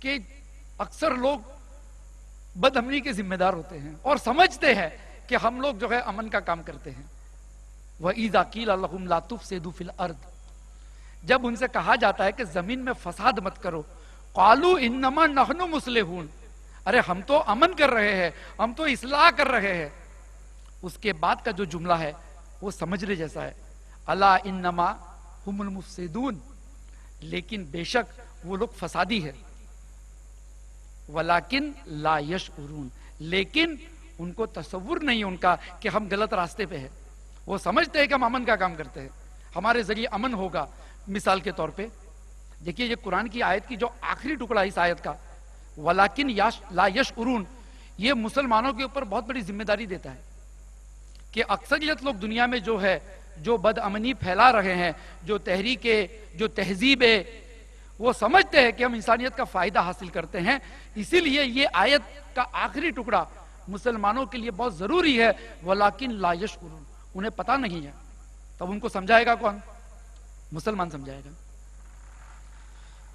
कि अक्सर लोग बदअमनी के जिम्मेदार होते हैं और समझते हैं कि हम लोग जो है अमन का काम करते हैं। वह ईज़ा कील लहुम ला तुफसिदू फिल अर्द, जब उनसे कहा जाता है कि जमीन में फसाद मत करो, कालू इन्नमा नहनु मुस्लिहून, अरे हम तो अमन कर रहे हैं, हम तो इस्लाह कर रहे हैं। उसके बाद का जो जुमला है वो समझने जैसा है, अला इन्नमा हुमुल मुफसिदून, लेकिन बेशक वो लोग फसादी है, वलाकिन ला यशउरून, लेकिन उनको तसव्वुर नहीं है उनका कि हम गलत रास्ते पे हैं। वो समझते हैं कि हम अमन का काम करते हैं, हमारे जरिए अमन होगा। मिसाल के तौर पे देखिए, ये कुरान की आयत की जो आखिरी टुकड़ा इस आयत का, वलाकिन ला यशउरून, ये मुसलमानों के ऊपर बहुत बड़ी जिम्मेदारी देता है कि अक्सरियत लोग दुनिया में जो है, जो बदअमनी फैला रहे हैं, जो तहरीके, जो तहजीबे, वो समझते हैं कि हम इंसानियत का फायदा हासिल करते हैं। इसीलिए ये आयत का आखिरी टुकड़ा मुसलमानों के लिए बहुत जरूरी है, वलाकिन ला यशउरून, उन्हें पता नहीं है। तब उनको समझाएगा कौन? मुसलमान समझाएगा।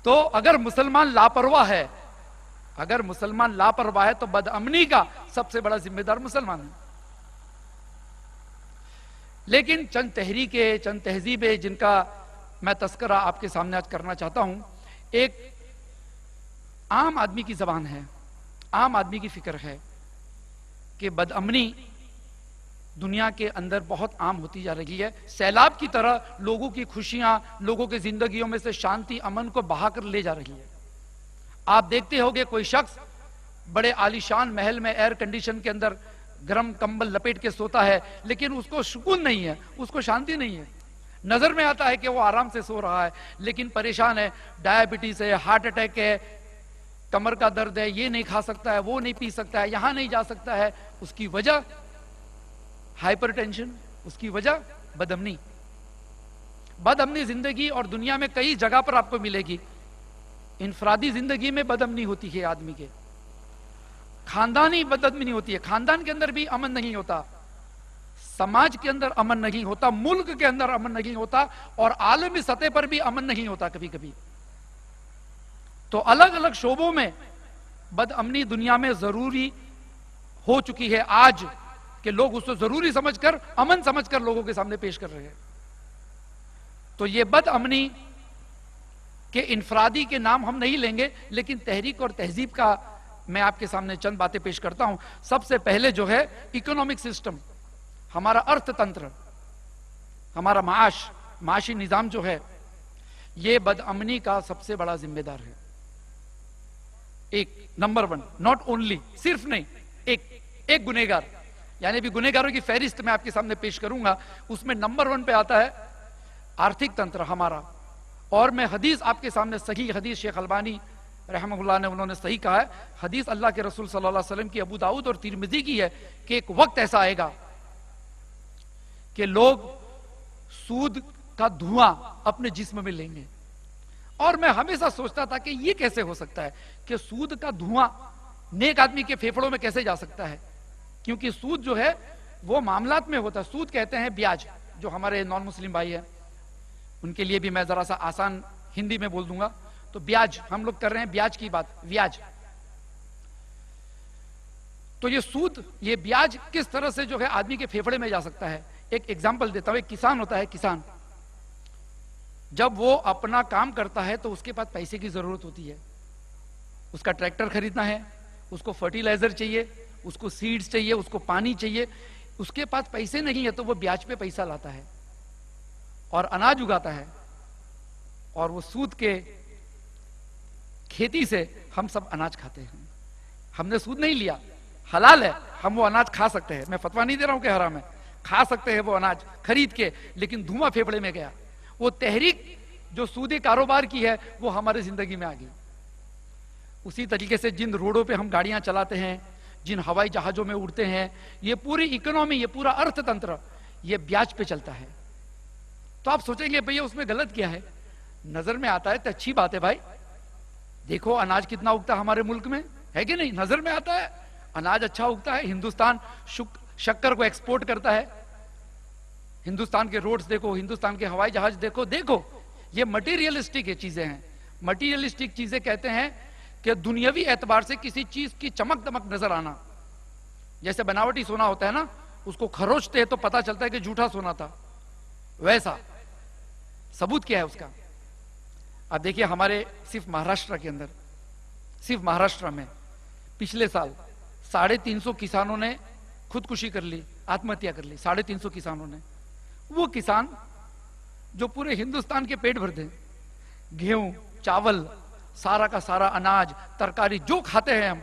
तो अगर मुसलमान लापरवाह है, अगर मुसलमान लापरवाह है तो बदअमनी का सबसे बड़ा जिम्मेदार मुसलमान है। लेकिन चंद तहरीके, चंद तहजीबे जिनका मैं तस्करा आपके सामने आज करना चाहता हूं, एक आम आदमी की जबान है, आम आदमी की फिक्र है कि बदअमनी दुनिया के अंदर बहुत आम होती जा रही है। सैलाब की तरह लोगों की खुशियां, लोगों की जिंदगियों में से शांति, अमन को बहाकर ले जा रही है। आप देखते होंगे कोई शख्स बड़े आलीशान महल में एयर कंडीशन के अंदर गर्म कंबल लपेट के सोता है, लेकिन उसको सुकून नहीं है, उसको शांति नहीं है। नजर में आता है कि वो आराम से सो रहा है, लेकिन परेशान है, डायबिटीज है, हार्ट अटैक है, कमर का दर्द है, ये नहीं खा सकता है, वो नहीं पी सकता है, यहां नहीं जा सकता है। उसकी वजह हाइपरटेंशन, उसकी वजह बदअमनी। बदअमनी जिंदगी और दुनिया में कई जगह पर आपको मिलेगी। इनफरादी जिंदगी में बदअमनी होती है आदमी के, खानदानी बदअमनी होती है, खानदान के अंदर भी अमन नहीं होता, समाज के अंदर अमन नहीं होता, मुल्क के अंदर अमन नहीं होता, और आलमी सतह पर भी अमन नहीं होता कभी कभी। तो अलग अलग शोबों में बदअमनी दुनिया में जरूरी हो चुकी है आज, कि लोग उसको जरूरी समझकर, अमन समझकर लोगों के सामने पेश कर रहे हैं। तो ये बदअमनी के इनफरादी के नाम हम नहीं लेंगे, लेकिन तहरीक और तहजीब का मैं आपके सामने चंद बातें पेश करता हूं। सबसे पहले जो है इकोनॉमिक सिस्टम, हमारा अर्थतंत्र, हमारा माशी निजाम जो है, यह बदअमनी का सबसे बड़ा जिम्मेदार है। एक नंबर वन, नॉट ओनली, सिर्फ नहीं, एक गुनहगार, यानी भी गुनहगारों की फहरिस्त मैं आपके सामने पेश करूंगा, उसमें नंबर वन पे आता है आर्थिक तंत्र हमारा। और मैं हदीस आपके सामने, सही हदीस, शेख अलबानी रहमहुल्लाह ने उन्होंने सही कहा है, हदीस अल्लाह के रसूल सल्लल्लाहु अलैहि वसल्लम की, अबू दाऊद और तिरमिजी की है, कि एक वक्त ऐसा आएगा कि लोग सूद का धुआं अपने जिस्म में लेंगे। और मैं हमेशा सोचता था कि यह कैसे हो सकता है कि सूद का धुआं नेक आदमी के फेफड़ों में कैसे जा सकता है, क्योंकि सूद जो है वो मामलात में होता है। सूद कहते हैं ब्याज, जो हमारे नॉन मुस्लिम भाई है उनके लिए भी मैं जरा सा आसान हिंदी में बोल दूंगा, तो ब्याज, हम लोग कर रहे हैं ब्याज की बात, ब्याज। तो ये सूद, ये ब्याज किस तरह से जो है आदमी के फेफड़े में जा सकता है। एक एग्जांपल देता हूं, एक किसान होता है, किसान जब वो अपना काम करता है तो उसके पास पैसे की जरूरत होती है, उसका ट्रैक्टर खरीदना है, उसको फर्टिलाइजर चाहिए, उसको सीड्स चाहिए, उसको पानी चाहिए, उसके पास पैसे नहीं है तो वो ब्याज पे पैसा लाता है और अनाज उगाता है, और वो सूद के खेती से हम सब अनाज खाते हैं। हमने सूद नहीं लिया, हलाल है, हम वो अनाज खा सकते हैं, मैं फतवा नहीं दे रहा हूं कि हराम है, खा सकते हैं वो अनाज खरीद के, लेकिन धुआं फेफड़े में गया। वो तहरीक जो सूदी कारोबार की है वो हमारी जिंदगी में आ गई। उसी तरीके से जिन रोडों पे हम गाड़ियां चलाते हैं, जिन हवाई जहाजों में उड़ते हैं, ये पूरी इकोनॉमी, ये पूरा अर्थतंत्र, ये ब्याज पे चलता है। तो आप सोचेंगे भैया उसमें गलत क्या है, नजर में आता है तो अच्छी बात है भाई, देखो अनाज कितना उगता है हमारे मुल्क में, है कि नहीं, नजर में आता है अनाज अच्छा उगता है, हिंदुस्तान शक्कर को एक्सपोर्ट करता है, हिंदुस्तान के रोड्स देखो, हिंदुस्तान के हवाई जहाज देखो, देखो ये मटीरियलिस्टिक चीजें हैं। मटीरियलिस्टिक चीजें कहते हैं कि दुनियावी एतबार से किसी चीज की चमक दमक नजर आना, जैसे बनावटी सोना होता है ना, उसको खरोचते हैं तो पता चलता है कि झूठा सोना था, वैसा सबूत क्या है उसका? अब देखिए हमारे सिर्फ महाराष्ट्र के अंदर, सिर्फ महाराष्ट्र में पिछले साल 350 किसानों ने खुदकुशी कर ली, आत्महत्या कर ली। 350 किसानों ने। वो किसान जो पूरे हिंदुस्तान के पेट भर दें, गेहूं, चावल, सारा का सारा अनाज, तरकारी जो खाते हैं हम,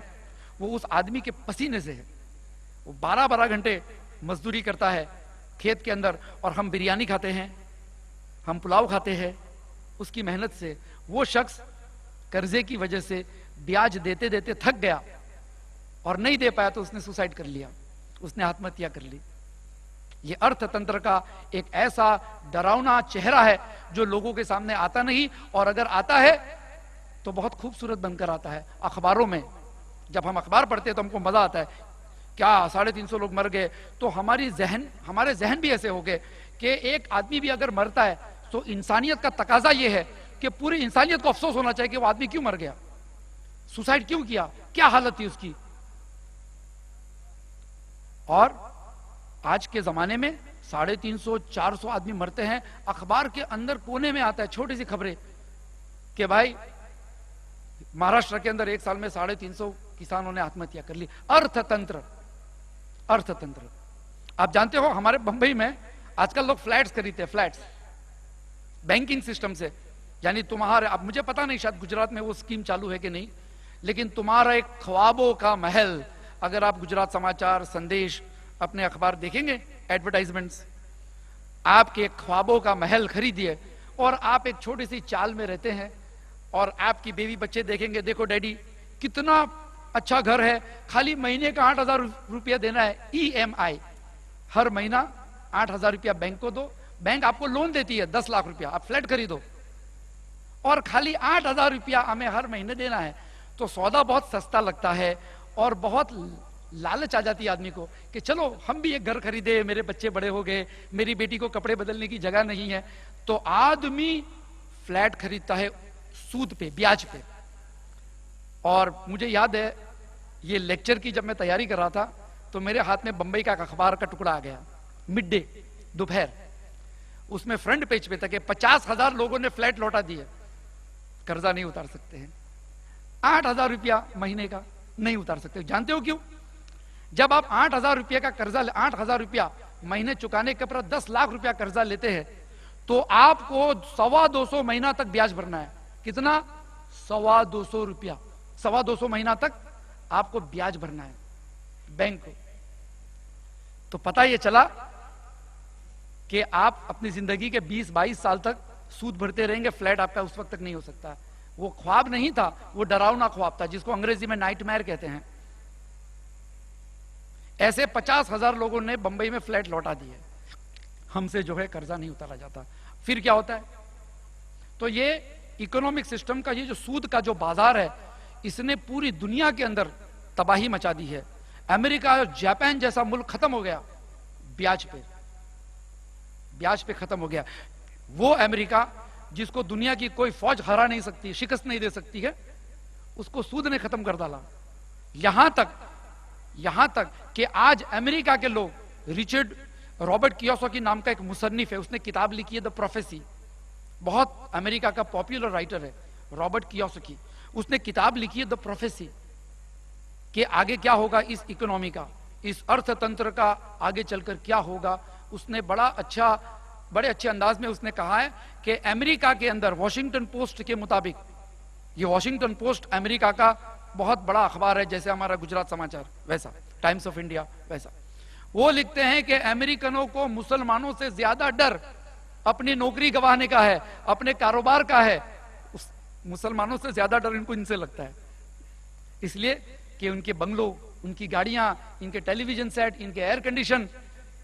वो उस आदमी के पसीने से है। वो 12-12 घंटे मजदूरी करता है खेत के अंदर, और हम बिरयानी खाते हैं, हम पुलाव खाते हैं उसकी मेहनत से। वो शख्स कर्जे की वजह से ब्याज देते देते थक गया और नहीं दे पाया तो उसने सुसाइड कर लिया, उसने आत्महत्या कर ली। ये अर्थतंत्र का एक ऐसा डरावना चेहरा है जो लोगों के सामने आता नहीं, और अगर आता है तो बहुत खूबसूरत बनकर आता है। अखबारों में जब हम अखबार पढ़ते हैं तो हमको मजा आता है, क्या 350 लोग मर गए, तो हमारे जहन भी ऐसे हो गए कि एक आदमी भी अगर मरता है तो इंसानियत का तकाजा यह है कि पूरी इंसानियत को अफसोस होना चाहिए कि वो आदमी क्यों मर गया, सुसाइड क्यों किया, क्या हालत थी उसकी। और आज के जमाने में 350-400 आदमी मरते हैं, अखबार के अंदर कोने में आता है छोटी सी खबरें कि भाई महाराष्ट्र के अंदर एक साल में 350 किसानों ने आत्महत्या कर ली। अर्थतंत्र, अर्थतंत्र। आप जानते हो हमारे बंबई में आजकल लोग फ्लैट्स खरीदते हैं, फ्लैट्स बैंकिंग सिस्टम से। यानी तुम्हारे, अब मुझे पता नहीं शायद गुजरात में वो स्कीम चालू है कि नहीं, लेकिन तुम्हारा एक ख्वाबों का महल, अगर आप गुजरात समाचार, संदेश, अपने अखबार देखेंगे, एडवर्टाइजमेंट्स, आपके ख्वाबों का महल खरीदिए और आप एक छोटी सी चाल में रहते हैं और आपकी बेबी बच्चे देखेंगे, देखो डैडी कितना अच्छा घर है, खाली महीने का 8,000 रुपया देना है EMI, हर महीना 8,000 रुपया बैंक को दो, बैंक आपको लोन देती है 10 लाख रुपया, आप फ्लैट खरीदो और खाली 8,000 रुपया हमें हर महीने देना है। तो सौदा बहुत सस्ता लगता है और बहुत लालच आ जाती है आदमी को कि चलो हम भी एक घर खरीदे, मेरे बच्चे बड़े हो गए, मेरी बेटी को कपड़े बदलने की जगह नहीं है, तो आदमी फ्लैट खरीदता है सूद पे, ब्याज पे। और मुझे याद है ये लेक्चर की जब मैं तैयारी कर रहा था तो मेरे हाथ में बंबई का अखबार का टुकड़ा आ गया, मिड डे, दोपहर। उसमें फ्रंट पेज पे था कि 50,000 लोगों ने फ्लैट लौटा दिए, कर्जा नहीं उतार सकते हैं, 8,000 रुपया महीने का नहीं उतार सकते। जानते हो क्यों? जब आप 8,000 रुपया का कर्जा, 8,000 रुपया महीने चुकाने के ऊपर 10 लाख रुपया कर्जा लेते हैं तो आपको 225 महीना तक ब्याज भरना है। कितना? 225 रुपया, 225 महीना तक आपको ब्याज भरना है बैंक को। तो पता यह चला कि आप अपनी जिंदगी के 20-22 साल तक सूद भरते रहेंगे, फ्लैट आपका उस वक्त तक नहीं हो सकता। वो ख्वाब नहीं था, वो डरावना ख्वाब था जिसको अंग्रेजी में नाइटमेयर कहते हैं। ऐसे 50,000 लोगों ने बंबई में फ्लैट लौटा दिए, हमसे जो है कर्जा नहीं उतारा जाता। फिर क्या होता है? तो ये इकोनॉमिक सिस्टम का, ये जो सूद का जो बाजार है, इसने पूरी दुनिया के अंदर तबाही मचा दी है। अमेरिका और जापान जैसा मुल्क खत्म हो गया ब्याज पे, ब्याज पे खत्म हो गया। वो अमेरिका जिसको दुनिया की कोई फौज हरा नहीं सकती, शिकस्त नहीं दे सकती है, उसको सूद ने खत्म कर डाला। यहां तक कि आज अमेरिका के लोग, रिचर्ड रॉबर्ट कियोसाकी नाम का एक मुसन्निफ है, उसने किताब लिखी है द प्रोफेसी, बहुत अमेरिका का पॉपुलर राइटर है रॉबर्ट कियोसाकी। उसने किताब लिखी है द प्रोफेसी कि आगे क्या होगा इस इकोनॉमी का, इस अर्थतंत्र का आगे चलकर क्या होगा। उसने बड़े अच्छे अंदाज में उसने कहा है कि अमेरिका के अंदर, वॉशिंगटन पोस्ट के मुताबिक, ये वॉशिंगटन पोस्ट अमेरिका का बहुत बड़ा अखबार है, जैसे हमारा गुजरात समाचार वैसा, टाइम्स ऑफ इंडिया वैसा, वो लिखते हैं कि अमेरिकनों को मुसलमानों से ज्यादा डर अपनी नौकरी गंवाने का है, अपने कारोबार का है। मुसलमानों से ज्यादा डर इनको इनसे लगता है, इसलिए कि उनके बंगलो, उनकी गाड़ियां, इनके टेलीविजन सेट, इनके एयर कंडीशन,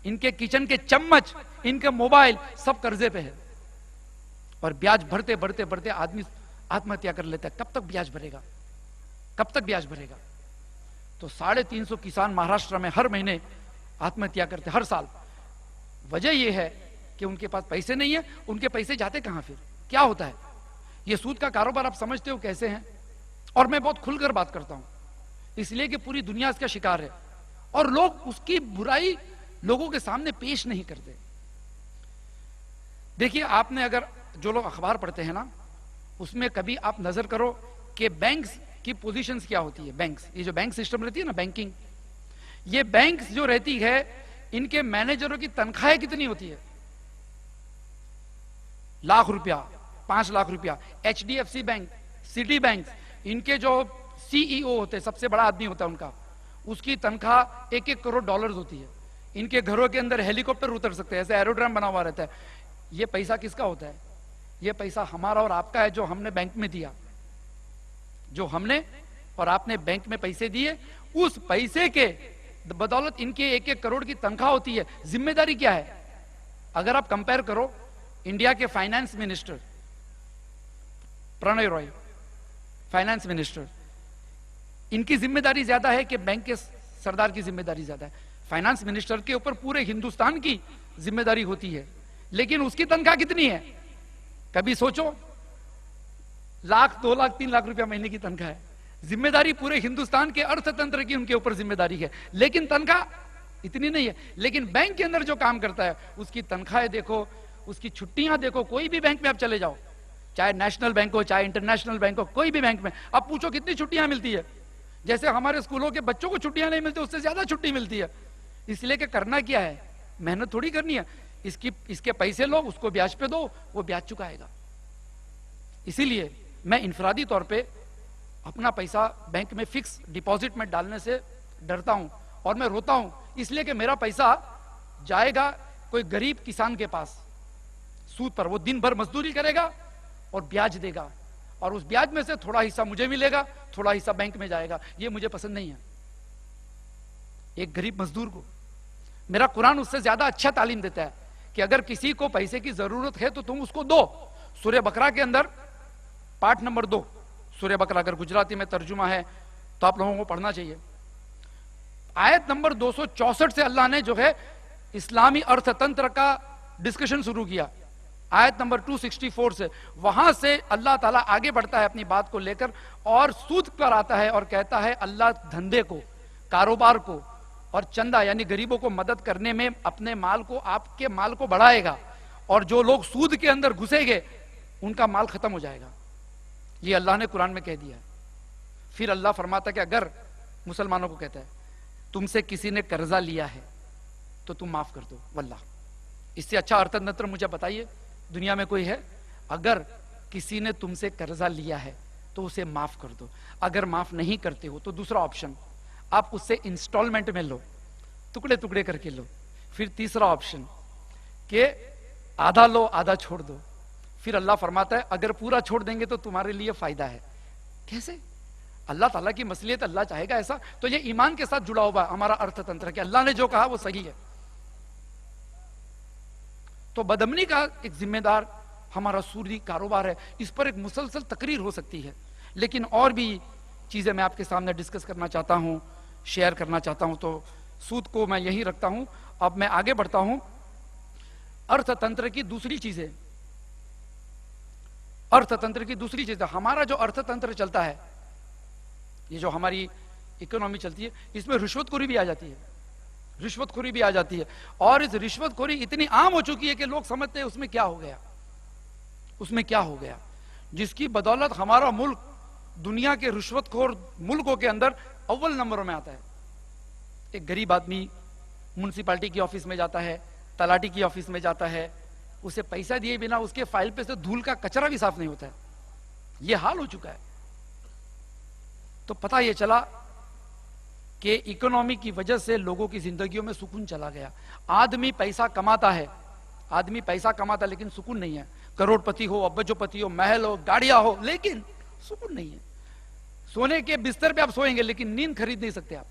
इनके किचन के चम्मच, इनके मोबाइल सब कर्जे पे है। और ब्याज भरते भरते भरते आदमी आत्महत्या कर लेता है। कब तक ब्याज भरेगा? कब तक ब्याज भरेगा? तो 350 किसान महाराष्ट्र में हर महीने आत्महत्या करते, हर साल। वजह यह है कि उनके पास पैसे नहीं है। उनके पैसे जाते कहां? फिर क्या होता है? ये सूद का कारोबार आप समझते हो कैसे है? और मैं बहुत खुलकर बात करता हूं, इसलिए कि पूरी दुनिया इसका शिकार है और लोग उसकी बुराई लोगों के सामने पेश नहीं करते। देखिए, आपने अगर जो लोग अखबार पढ़ते हैं ना, उसमें कभी आप नजर करो कि बैंक्स की पोजीशंस क्या होती है। बैंक्स, ये जो बैंक सिस्टम रहती है ना, बैंकिंग, ये बैंक्स जो रहती है, इनके मैनेजरों की तनख्वाहें कितनी होती है? लाख रुपया, 5 लाख रुपया। HDFC बैंक, सिटी बैंक, इनके जो CEO होते हैं, सबसे बड़ा आदमी होता है उनका, उसकी तनख्वाह 1-1 करोड़ डॉलर्स होती है। इनके घरों के अंदर हेलीकॉप्टर उतर सकते हैं, ऐसे एरोड्रम बना हुआ रहता है। ये पैसा किसका होता है? ये पैसा हमारा और आपका है, जो हमने बैंक में दिया, जो हमने और आपने बैंक में पैसे दिए, उस पैसे के बदौलत इनके 1-1 करोड़ की तनख्वाह होती है। जिम्मेदारी क्या है? अगर आप कंपेयर करो, इंडिया के finance minister Pranay Roy, finance minister, इनकी जिम्मेदारी ज्यादा है कि बैंक के सरदार की जिम्मेदारी ज्यादा है? फाइनेंस मिनिस्टर के ऊपर पूरे हिंदुस्तान की जिम्मेदारी होती है, लेकिन उसकी तनख्वाह कितनी है? कभी सोचो, लाख, 2 लाख, 3 लाख रुपया महीने की तनख्वाह है। जिम्मेदारी पूरे हिंदुस्तान के अर्थतंत्र की उनके ऊपर जिम्मेदारी है, लेकिन तनख्वाह इतनी नहीं है। लेकिन बैंक के अंदर जो काम करता है, उसकी तनख्वाहें देखो, उसकी छुट्टियां देखो। कोई भी बैंक में आप चले जाओ, चाहे नेशनल बैंक हो, चाहे इंटरनेशनल बैंक हो, कोई भी बैंक में आप पूछो कितनी छुट्टियां मिलती है। जैसे हमारे स्कूलों के बच्चों को छुट्टियां नहीं मिलती, उससे ज्यादा छुट्टी मिलती है। इसलिए कि करना क्या है? मेहनत थोड़ी करनी है। इसके पैसे लो, उसको ब्याज पे दो, वो ब्याज चुकाएगा। इसीलिए मैं इनफरादी तौर पे अपना पैसा बैंक में फिक्स डिपॉजिट में डालने से डरता हूं और मैं रोता हूं, इसलिए कि मेरा पैसा जाएगा कोई गरीब किसान के पास सूद पर। वो दिन भर मजदूरी करेगा और ब्याज देगा, और उस ब्याज में से थोड़ा हिस्सा मुझे मिलेगा, थोड़ा हिस्सा बैंक में जाएगा। ये मुझे पसंद नहीं है। एक गरीब मजदूर को मेरा कुरान उससे ज्यादा अच्छा तालीम देता है कि अगर किसी को पैसे की जरूरत है तो तुम उसको दो। सूर्य बकरा के अंदर पाठ नंबर 2, सूर्य बकरा, अगर गुजराती में तर्जुमा है तो आप लोगों को पढ़ना चाहिए। आयत नंबर 264 से अल्लाह ने जो है इस्लामी अर्थतंत्र का डिस्कशन शुरू किया। आयत नंबर 264 से, वहां से अल्लाह ताला आगे बढ़ता है अपनी बात को लेकर और सूद पर आता है और कहता है अल्लाह धंधे को, कारोबार को और चंदा यानी गरीबों को मदद करने में अपने माल को, आपके माल को बढ़ाएगा, और जो लोग सूद के अंदर घुसेंगे उनका माल खत्म हो जाएगा। ये अल्लाह ने कुरान में कह दिया है। फिर अल्लाह फरमाता कि अगर मुसलमानों को कहता है तुमसे किसी ने कर्जा लिया है तो तुम माफ कर दो। वल्लाह, इससे अच्छा अर्थतंत्र मुझे बताइए दुनिया में कोई है? अगर किसी ने तुमसे कर्जा लिया है तो उसे माफ कर दो। अगर माफ नहीं करते हो तो दूसरा ऑप्शन, आप उससे इंस्टॉलमेंट में लो, टुकड़े टुकड़े करके लो। फिर तीसरा ऑप्शन कि आधा लो आधा छोड़ दो। फिर अल्लाह फरमाता है अगर पूरा छोड़ देंगे तो तुम्हारे लिए फायदा है। कैसे? अल्लाह ताला की मसलियत, अल्लाह चाहेगा ऐसा। तो ये ईमान के साथ जुड़ा हुआ हमारा अर्थतंत्र कि अल्लाह ने जो कहा वो सही है। तो बदअमनी का एक जिम्मेदार हमारा सूदी कारोबार है। इस पर एक मुसलसल तकरीर हो सकती है, लेकिन और भी चीजें मैं आपके सामने डिस्कस करना चाहता हूं, शेयर करना चाहता हूं। तो सूद को मैं यही रखता हूं। अब मैं आगे बढ़ता हूं। अर्थतंत्र की दूसरी चीजें, अर्थतंत्र की दूसरी चीजें, हमारा जो अर्थतंत्र चलता है, ये जो हमारी इकोनॉमी चलती है, इसमें रिश्वतखोरी भी आ जाती है। रिश्वतखोरी भी आ जाती है, और इस रिश्वतखोरी इतनी आम हो चुकी है कि लोग समझते हैं उसमें क्या हो गया, उसमें क्या हो गया, जिसकी बदौलत हमारा मुल्क दुनिया के रिश्वतखोर मुल्कों के अंदर अव्वल नंबरों में आता है। एक गरीब आदमी म्युनिसिपैलिटी की ऑफिस में जाता है, तलाटी की ऑफिस में जाता है, उसे पैसा दिए बिना उसके फाइल पे से धूल का कचरा भी साफ नहीं होता है। यह हाल हो चुका है। तो पता यह चला कि इकोनॉमी की वजह से लोगों की जिंदगियों में सुकून चला गया। आदमी पैसा कमाता है, आदमी पैसा कमाता है, लेकिन सुकून नहीं है। करोड़पति हो, अब्बजोपति हो, महल हो, गाड़ियां हो, लेकिन सुकून नहीं है। सोने के बिस्तर पे आप सोएंगे, लेकिन नींद खरीद नहीं सकते। आप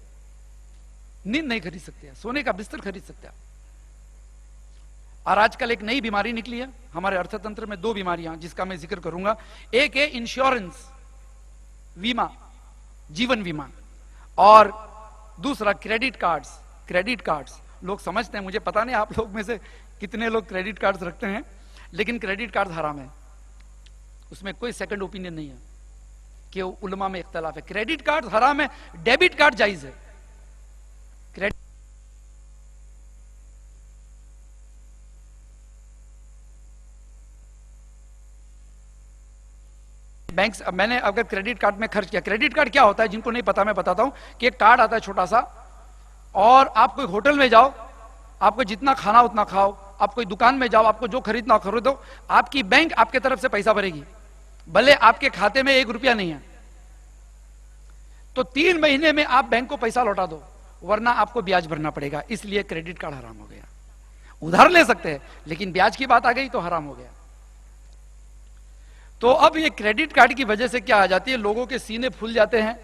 नींद नहीं खरीद सकते, सोने का बिस्तर खरीद सकते आप। और आजकल एक नई बीमारी निकली है हमारे अर्थतंत्र में, 2 बीमारियां जिसका मैं जिक्र करूंगा। एक है इंश्योरेंस, बीमा, जीवन बीमा, और दूसरा क्रेडिट कार्ड्स। क्रेडिट कार्ड्स लोग समझते हैं, मुझे पता नहीं आप लोग में से कितने लोग क्रेडिट कार्ड्स रखते हैं, लेकिन क्रेडिट कार्ड हराम है, उसमें कोई सेकंड ओपिनियन नहीं है। कि उलमा में इख्तलाफ है। क्रेडिट कार्ड हराम है, डेबिट कार्ड जायज है। क्रेडिट बैंक, मैंने अगर क्रेडिट कार्ड में खर्च किया, क्रेडिट कार्ड क्या होता है जिनको नहीं पता मैं बताता हूं कि एक कार्ड आता है छोटा सा, और आप कोई होटल में जाओ, आपको जितना खाना उतना खाओ, आप कोई दुकान में जाओ, आपको जो खरीदना खरीदो, आपकी बैंक आपके तरफ से पैसा भरेगी, भले आपके खाते में 1 रुपया नहीं है, तो 3 महीने में आप बैंक को पैसा लौटा दो, वरना आपको ब्याज भरना पड़ेगा। इसलिए क्रेडिट कार्ड हराम हो गया। उधार ले सकते हैं लेकिन ब्याज की बात आ गई तो हराम हो गया। तो अब ये क्रेडिट कार्ड की वजह से क्या आ जाती है, लोगों के सीने फूल जाते हैं,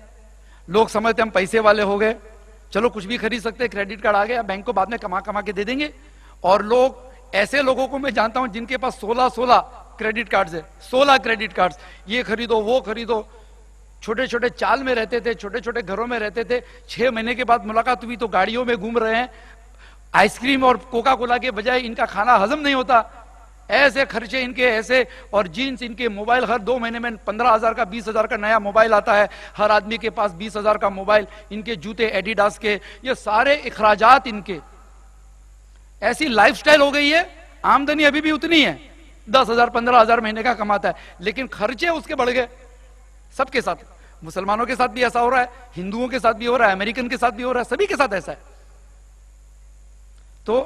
लोग समझते हम पैसे वाले हो गए, चलो कुछ भी खरीद सकते हैं, क्रेडिट कार्ड आ गया, बैंक को बाद में कमा कमा के दे देंगे। और लोग, ऐसे लोगों को मैं जानता हूं जिनके पास 16 क्रेडिट कार्ड्स है, 16 क्रेडिट कार्ड्स, ये खरीदो वो खरीदो, छोटे छोटे चाल में रहते थे, छोटे छोटे घरों में रहते थे, 6 महीने के बाद मुलाकात हुई तो गाड़ियों में घूम रहे हैं, आइसक्रीम और कोका कोला के बजाय इनका खाना हजम नहीं होता, ऐसे खर्चे इनके ऐसे, और जीन्स इनके, मोबाइल हर 2 महीने में 15,000 का 20,000 का नया मोबाइल आता है, हर आदमी के पास 20,000 का मोबाइल, इनके जूते एडिडास के, ये सारे इखराजात इनके, ऐसी लाइफस्टाइल हो गई है। आमदनी अभी भी उतनी है, 10,000 15,000 महीने का कमाता है, लेकिन खर्चे उसके बढ़ गए। सबके साथ, मुसलमानों के साथ भी ऐसा हो रहा है, हिंदुओं के साथ भी हो रहा है, अमेरिकन के साथ भी हो रहा है, सभी के साथ ऐसा है। तो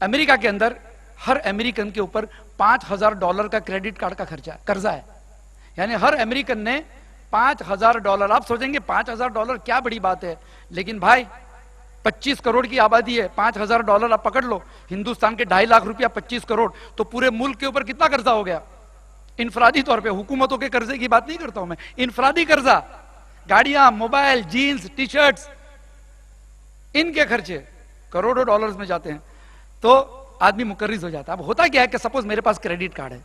अमेरिका के अंदर हर अमेरिकन के ऊपर $5,000 का क्रेडिट कार्ड का कर्जा है, यानी हर अमेरिकन ने $5,000। आप सोचेंगे $5,000 क्या बड़ी बात है, लेकिन भाई 25 करोड़ की आबादी है, $5,000 आप पकड़ लो, हिंदुस्तान के 2.5 लाख रुपया, 25 करोड़, तो पूरे मुल्क के ऊपर कितना कर्जा हो गया इनफरादी तौर पे। हुकूमतों के कर्जे की बात नहीं करता हूं मैं, इनफरादी कर्जा, गाड़ियां, मोबाइल, जीन्स, टी शर्ट्स, इनके खर्चे करोड़ों डॉलर्स में जाते हैं। तो आदमी मुकर्रिज हो जाता है। अब होता क्या है कि सपोज मेरे पास क्रेडिट कार्ड है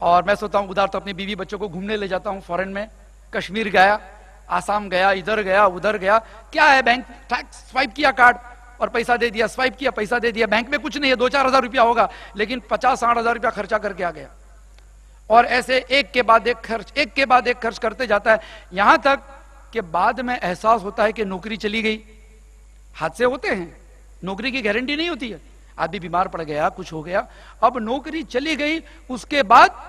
और मैं सोचता हूं उधार, तो अपनी बीवी बच्चों को घूमने ले जाता हूं, फॉरेन में, कश्मीर गया, आसाम गया, इधर गया उधर गया, क्या है, बैंक स्वाइप किया कार्ड और पैसा दे दिया, स्वाइप किया पैसा दे दिया, बैंक में कुछ नहीं है, 2-4 हजार रुपया होगा, लेकिन 50-60 हजार रुपया खर्चा करके आ गया। और ऐसे एक के बाद एक खर्च, एक के बाद एक खर्च करते जाता है, यहां तक कि बाद में एहसास होता है कि नौकरी चली गई। हादसे होते हैं, नौकरी की गारंटी नहीं होती है, आदमी बीमार पड़ गया, कुछ हो गया, अब नौकरी चली गई, उसके बाद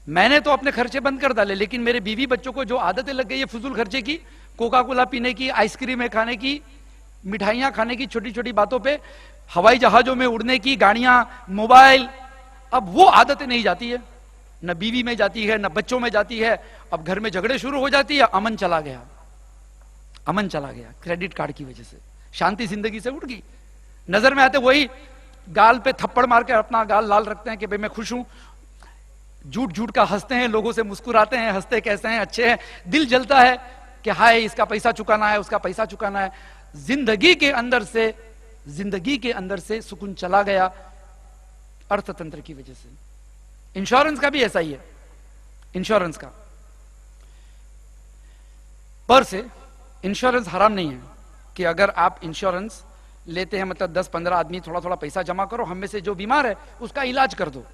मैंने तो अपने खर्चे बंद कर डाले, लेकिन मेरे बीवी बच्चों को जो आदतें लग गई है फजूल खर्चे की, कोका कोला पीने की, आइसक्रीम खाने की, मिठाइयां खाने की, छोटी छोटी बातों पे, हवाई जहाजों में उड़ने की, गाड़ियां, मोबाइल, अब वो आदतें नहीं जाती है, न बीवी में जाती है न बच्चों में जाती है। अब घर में झगड़े शुरू हो जाती है, अमन चला गया, अमन चला गया क्रेडिट कार्ड की वजह से, शांति जिंदगी से उड़ गई। नजर में आते वही गाल पे थप्पड़ मार के अपना गाल लाल रखते हैं कि भाई मैं खुश हूं, झूठ झूठ का हंसते हैं, लोगों से मुस्कुराते हैं, हंसते कैसे हैं, अच्छे हैं, दिल जलता है कि हाय इसका पैसा चुकाना है, उसका पैसा चुकाना है। जिंदगी के अंदर से सुकून चला गया अर्थतंत्र की वजह से। इंश्योरेंस का भी ऐसा ही है, इंश्योरेंस का पर से इंश्योरेंस हराम नहीं है कि अगर आप इंश्योरेंस लेते हैं, मतलब 10-15 आदमी थोड़ा थोड़ा पैसा जमा करो, हम में से जो बीमार है उसका इलाज कर दो,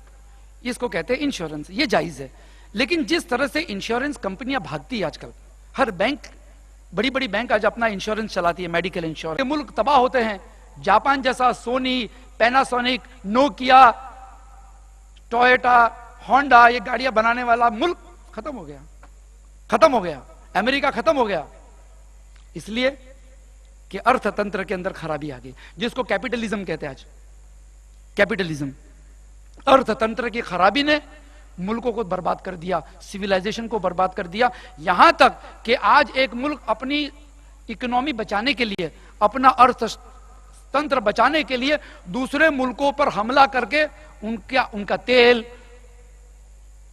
इसको कहते हैं इंश्योरेंस, ये जायज है। लेकिन जिस तरह से इंश्योरेंस कंपनियां भागती है आजकल, हर बैंक, बड़ी बड़ी बैंक आज अपना इंश्योरेंस चलाती है, मेडिकल इंश्योरेंस, मुल्क तबाह होते हैं। जापान जैसा Sony, Panasonic, Nokia, Toyota, Honda, ये गाड़ियां बनाने वाला मुल्क खत्म हो गया, खत्म हो गया, अमेरिका खत्म हो गया, इसलिए कि अर्थतंत्र के अंदर खराबी आ गई, जिसको कैपिटलिज्म कहते हैं आज, कैपिटलिज्म। अर्थतंत्र की खराबी ने मुल्कों को बर्बाद कर दिया, सिविलाइजेशन को बर्बाद कर दिया, यहां तक कि आज एक मुल्क अपनी इकोनॉमी बचाने के लिए, अपना अर्थतंत्र बचाने के लिए दूसरे मुल्कों पर हमला करके उनका तेल,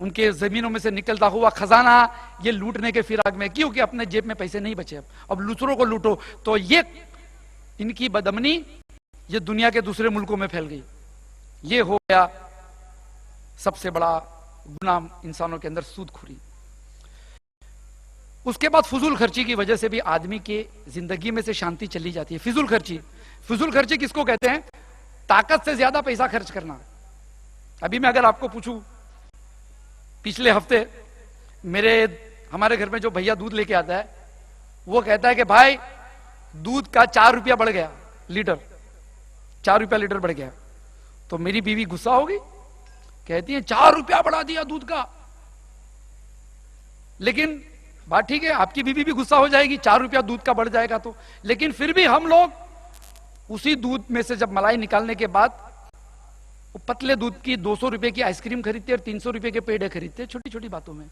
उनके जमीनों में से निकलता हुआ खजाना ये लूटने के फिराक में, क्योंकि अपने जेब में पैसे नहीं बचे, अब दूसरों को लूटो, तो ये इनकी बदअमनी ये दुनिया के दूसरे मुल्कों में फैल गई। ये हो गया सबसे बड़ा गुनाह इंसानों के अंदर, सूदखोरी। उसके बाद फजूल खर्ची की वजह से भी आदमी के जिंदगी में से शांति चली जाती है। फिजूल खर्ची, फिजूल खर्ची किसको कहते हैं? ताकत से ज्यादा पैसा खर्च करना। अभी मैं अगर आपको पूछूं, पिछले हफ्ते हमारे घर में जो भैया दूध लेके आता है वो कहता है कि भाई दूध का 4 रुपया बढ़ गया लीटर, 4 रुपया लीटर बढ़ गया। तो मेरी बीवी गुस्सा होगी, कहती है 4 रुपया बढ़ा दिया दूध का। लेकिन बात ठीक है, आपकी बीवी भी गुस्सा हो जाएगी, 4 रुपया दूध का बढ़ जाएगा तो। लेकिन फिर भी हम लोग उसी दूध में से जब मलाई निकालने के बाद वो पतले दूध की 200 रुपए की आइसक्रीम खरीदते और 300 रुपए के पेड़े खरीदते, छोटी छोटी बातों में।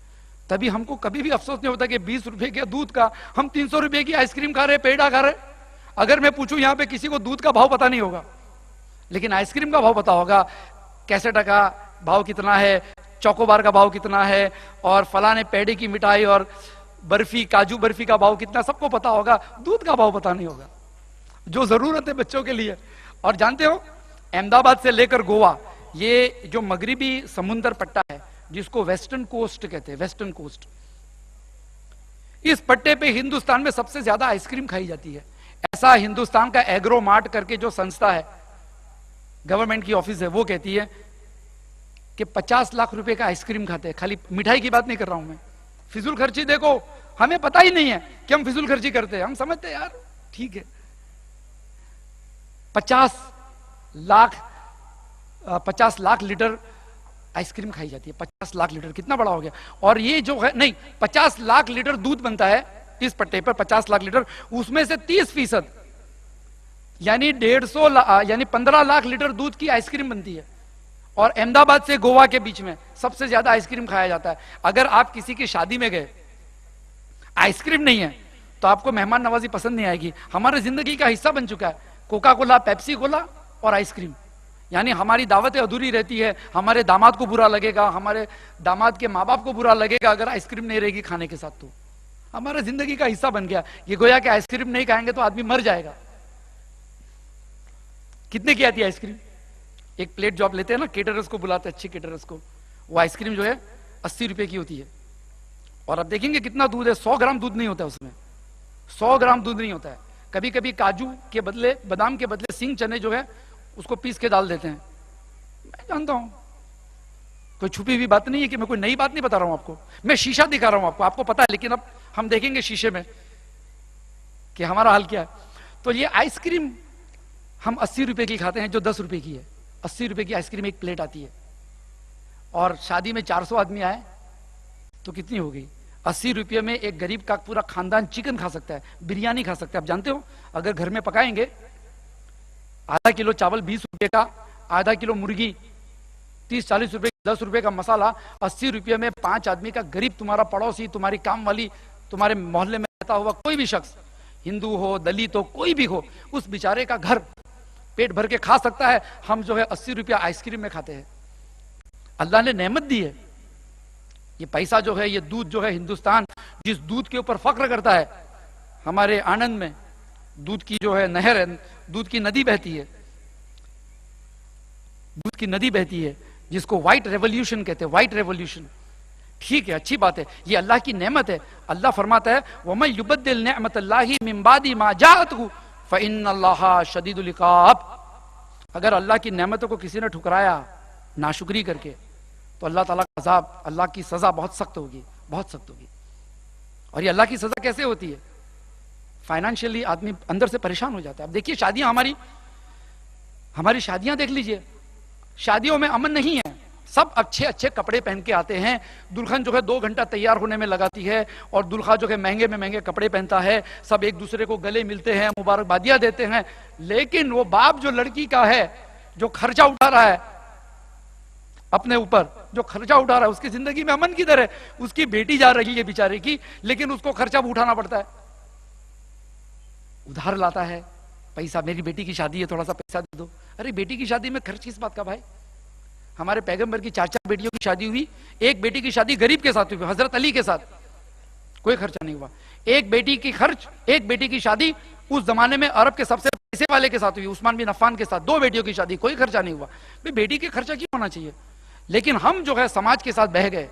तभी हमको कभी भी अफसोस नहीं होता कि 20 रुपए के दूध का हम 300 रुपए की आइसक्रीम खा रहे, पेड़ा खा रहे। अगर मैं पूछूं यहां पे किसी को दूध का भाव पता नहीं होगा, लेकिन आइसक्रीम का भाव पता होगा। कैसे टका भाव कितना है, चौकोबार का भाव कितना है, और फलाने पेड़े की मिठाई और बर्फी, काजू बर्फी का भाव कितना, सबको पता होगा। दूध का भाव पता नहीं होगा, जो जरूरत है बच्चों के लिए। और जानते हो, अहमदाबाद से लेकर गोवा, ये जो मगरिबी समुंदर पट्टा है जिसको वेस्टर्न कोस्ट कहते हैं, वेस्टर्न कोस्ट, इस पट्टे पे हिंदुस्तान में सबसे ज्यादा आइसक्रीम खाई जाती है। ऐसा हिंदुस्तान का एग्रो मार्ट करके जो संस्था है, गवर्नमेंट की ऑफिस है, वो कहती है कि 50 लाख रुपए का आइसक्रीम खाते हैं। खाली मिठाई की बात नहीं कर रहा हूं मैं, फिजूल खर्ची देखो, हमें पता ही नहीं है कि हम फिजूल खर्ची करते हैं। हम समझते हैं यार ठीक है, 50 लाख लीटर आइसक्रीम खाई जाती है। 50 लाख लीटर कितना बड़ा हो गया। और ये जो है, नहीं, 50 लाख लीटर दूध बनता है इस पट्टे पर, 50 लाख लीटर, उसमें से 30% यानी 150 यानी 15 लाख लीटर दूध की आइसक्रीम बनती है। और अहमदाबाद से गोवा के बीच में सबसे ज्यादा आइसक्रीम खाया जाता है। अगर आप किसी की शादी में गए, आइसक्रीम नहीं है तो आपको मेहमान नवाजी पसंद नहीं आएगी। हमारे जिंदगी का हिस्सा बन चुका है कोका कोला, पेप्सी कोला और आइसक्रीम। यानी हमारी दावतें अधूरी रहती है, हमारे दामाद को बुरा लगेगा, हमारे दामाद के माँ बाप को बुरा लगेगा अगर आइसक्रीम नहीं रहेगी खाने के साथ। तो हमारे जिंदगी का हिस्सा बन गया ये, गोया कि आइसक्रीम नहीं खाएंगे तो आदमी मर जाएगा। कितने की आती है आइसक्रीम? एक प्लेट जो आप लेते हैं ना, केटरर्स को बुलाते हैं, अच्छे केटरर्स को, वो आइसक्रीम जो है 80 रुपए की होती है। और आप देखेंगे कितना दूध है, 100 ग्राम दूध नहीं होता है उसमें, 100 ग्राम दूध नहीं होता है। कभी कभी काजू के बदले, बादाम के बदले सिंग चने जो है उसको पीस के डाल देते हैं। मैं जानता हूं, कोई छुपी हुई बात नहीं है कि मैं कोई नई बात नहीं बता रहा हूं आपको, मैं शीशा दिखा रहा हूं आपको, आपको पता है। लेकिन अब हम देखेंगे शीशे में कि हमारा हाल क्या है। तो ये आइसक्रीम हम 80 रुपए की खाते हैं जो 10 रुपए की है। 80 रुपए की आइसक्रीम एक प्लेट आती है। और शादी में 400 आदमी आए तो कितनी हो गई? 80 रुपये में एक गरीब का पूरा खानदान चिकन खा सकता है, बिरयानी खा सकता है। आप जानते हो, अगर घर में पकाएंगे, आधा किलो चावल 20 रुपए का, आधा किलो मुर्गी 30-40 रुपए, 10 रुपए का मसाला, 80 रुपये में 5 आदमी का गरीब, तुम्हारा पड़ोसी, तुम्हारी काम वाली, तुम्हारे मोहल्ले में रहता हुआ कोई भी शख्स, हिंदू हो, दलित हो, कोई भी हो, उस बेचारे का घर पेट भर के खा सकता है। हम जो है 80 रुपया आइसक्रीम में खाते हैं। अल्लाह ने नेमत दी है। ये पैसा जो है, ये दूध जो है, हिंदुस्तान जिस दूध के ऊपर फख्र करता है, हमारे आनंद में दूध की जो है नहर है, दूध की नदी बहती है, दूध की नदी बहती है, जिसको व्हाइट रेवोल्यूशन कहते हैं, व्हाइट रेवोल्यूशन। ठीक है, अच्छी बात है, ये अल्लाह की नेमत है। अल्लाह फरमाता है, वमन युबद्दिल निअमतल्लाहि मिन बादि मा जाअतहु फइन्नल्लाहा शदीदुल इकाब। अगर अल्लाह की नेमतों को किसी ने ठुकराया नाशुक्री करके, तो अल्लाह ताला का अज़ाब, अल्लाह की सजा बहुत सख्त होगी, बहुत सख्त होगी। और ये अल्लाह की सजा कैसे होती है? फाइनेंशियली आदमी अंदर से परेशान हो जाता है। अब देखिए शादियां, हमारी शादियां देख लीजिए, शादियों में अमन नहीं है। सब अच्छे अच्छे कपड़े पहन के आते हैं, दुल्हन जो है 2 घंटा तैयार होने में लगाती है, और दुल्हा जो है महंगे में महंगे कपड़े पहनता है, सब एक दूसरे को गले मिलते हैं, मुबारकबादियां देते हैं। लेकिन वो बाप जो लड़की का है, जो खर्चा उठा रहा है अपने ऊपर, जो खर्चा उठा रहा है, उसकी जिंदगी में अमन किधर है? उसकी बेटी जा रही है बेचारे की, लेकिन उसको खर्चा उठाना पड़ता है, उधार लाता है पैसा। मेरी बेटी की शादी है, थोड़ा सा पैसा दे दो। अरे बेटी की शादी में खर्च किस बात का भाई? हमारे पैगंबर की 4 बेटियों की शादी हुई, एक बेटी की शादी गरीब के साथ हुई, हजरत अली के साथ, कोई खर्चा नहीं हुआ। एक बेटी की शादी उस जमाने में अरब के सबसे पैसे वाले के साथ हुई, उस्मान बिन अफ्फान के साथ। 2 बेटियों की शादी, कोई खर्चा नहीं हुआ। भाई बेटी के खर्चा क्यों होना चाहिए? लेकिन हम जो है समाज के साथ बह गए,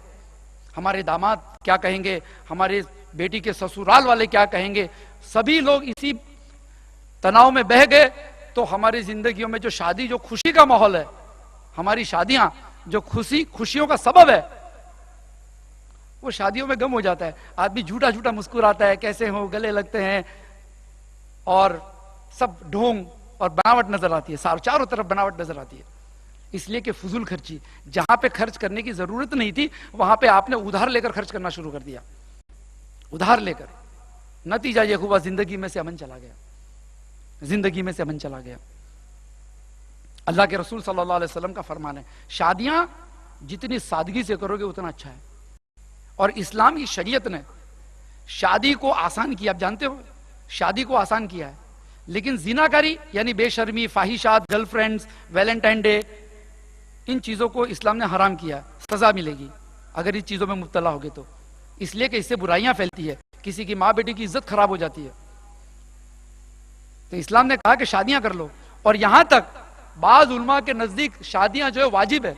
हमारे दामाद क्या कहेंगे, हमारे बेटी के ससुराल वाले क्या कहेंगे, सभी लोग इसी तनाव में बह गए। तो हमारी जिंदगियों में जो शादी, जो खुशी का माहौल है, हमारी शादियां जो खुशियों का सबब है, वो शादियों में गम हो जाता है, आदमी झूठा झूठा मुस्कुराता है, कैसे हो, गले लगते हैं, और सब ढोंग और बनावट नजर आती है, चारों तरफ बनावट नजर आती है। इसलिए कि फजूल खर्ची, जहां पे खर्च करने की जरूरत नहीं थी वहां पे आपने उधार लेकर खर्च करना शुरू कर दिया, उधार लेकर। नतीजा यह हुआ जिंदगी में से अमन चला गया, जिंदगी में से अमन चला गया। अल्लाह के रसूल सल्लल्लाहु अलैहि वसल्लम का फरमान है, शादियां जितनी सादगी से करोगे उतना अच्छा है। और इस्लाम की शरीयत ने शादी को आसान किया, आप जानते हो शादी को आसान किया है, लेकिन जिनाकारी यानी बेशर्मी, फाहिशात, गर्लफ्रेंड्स, वैलेंटाइन डे, इन चीजों को इस्लाम ने हराम किया। सजा मिलेगी अगर इस चीजों में मुब्तला होगे तो, इसलिए कि इससे बुराइयां फैलती है, किसी की माँ बेटी की इज्जत खराब हो जाती है। तो इस्लाम ने कहा कि शादियां कर लो। और यहां तक बाज उलमा के नजदीक शादियां जो है वाजिब है,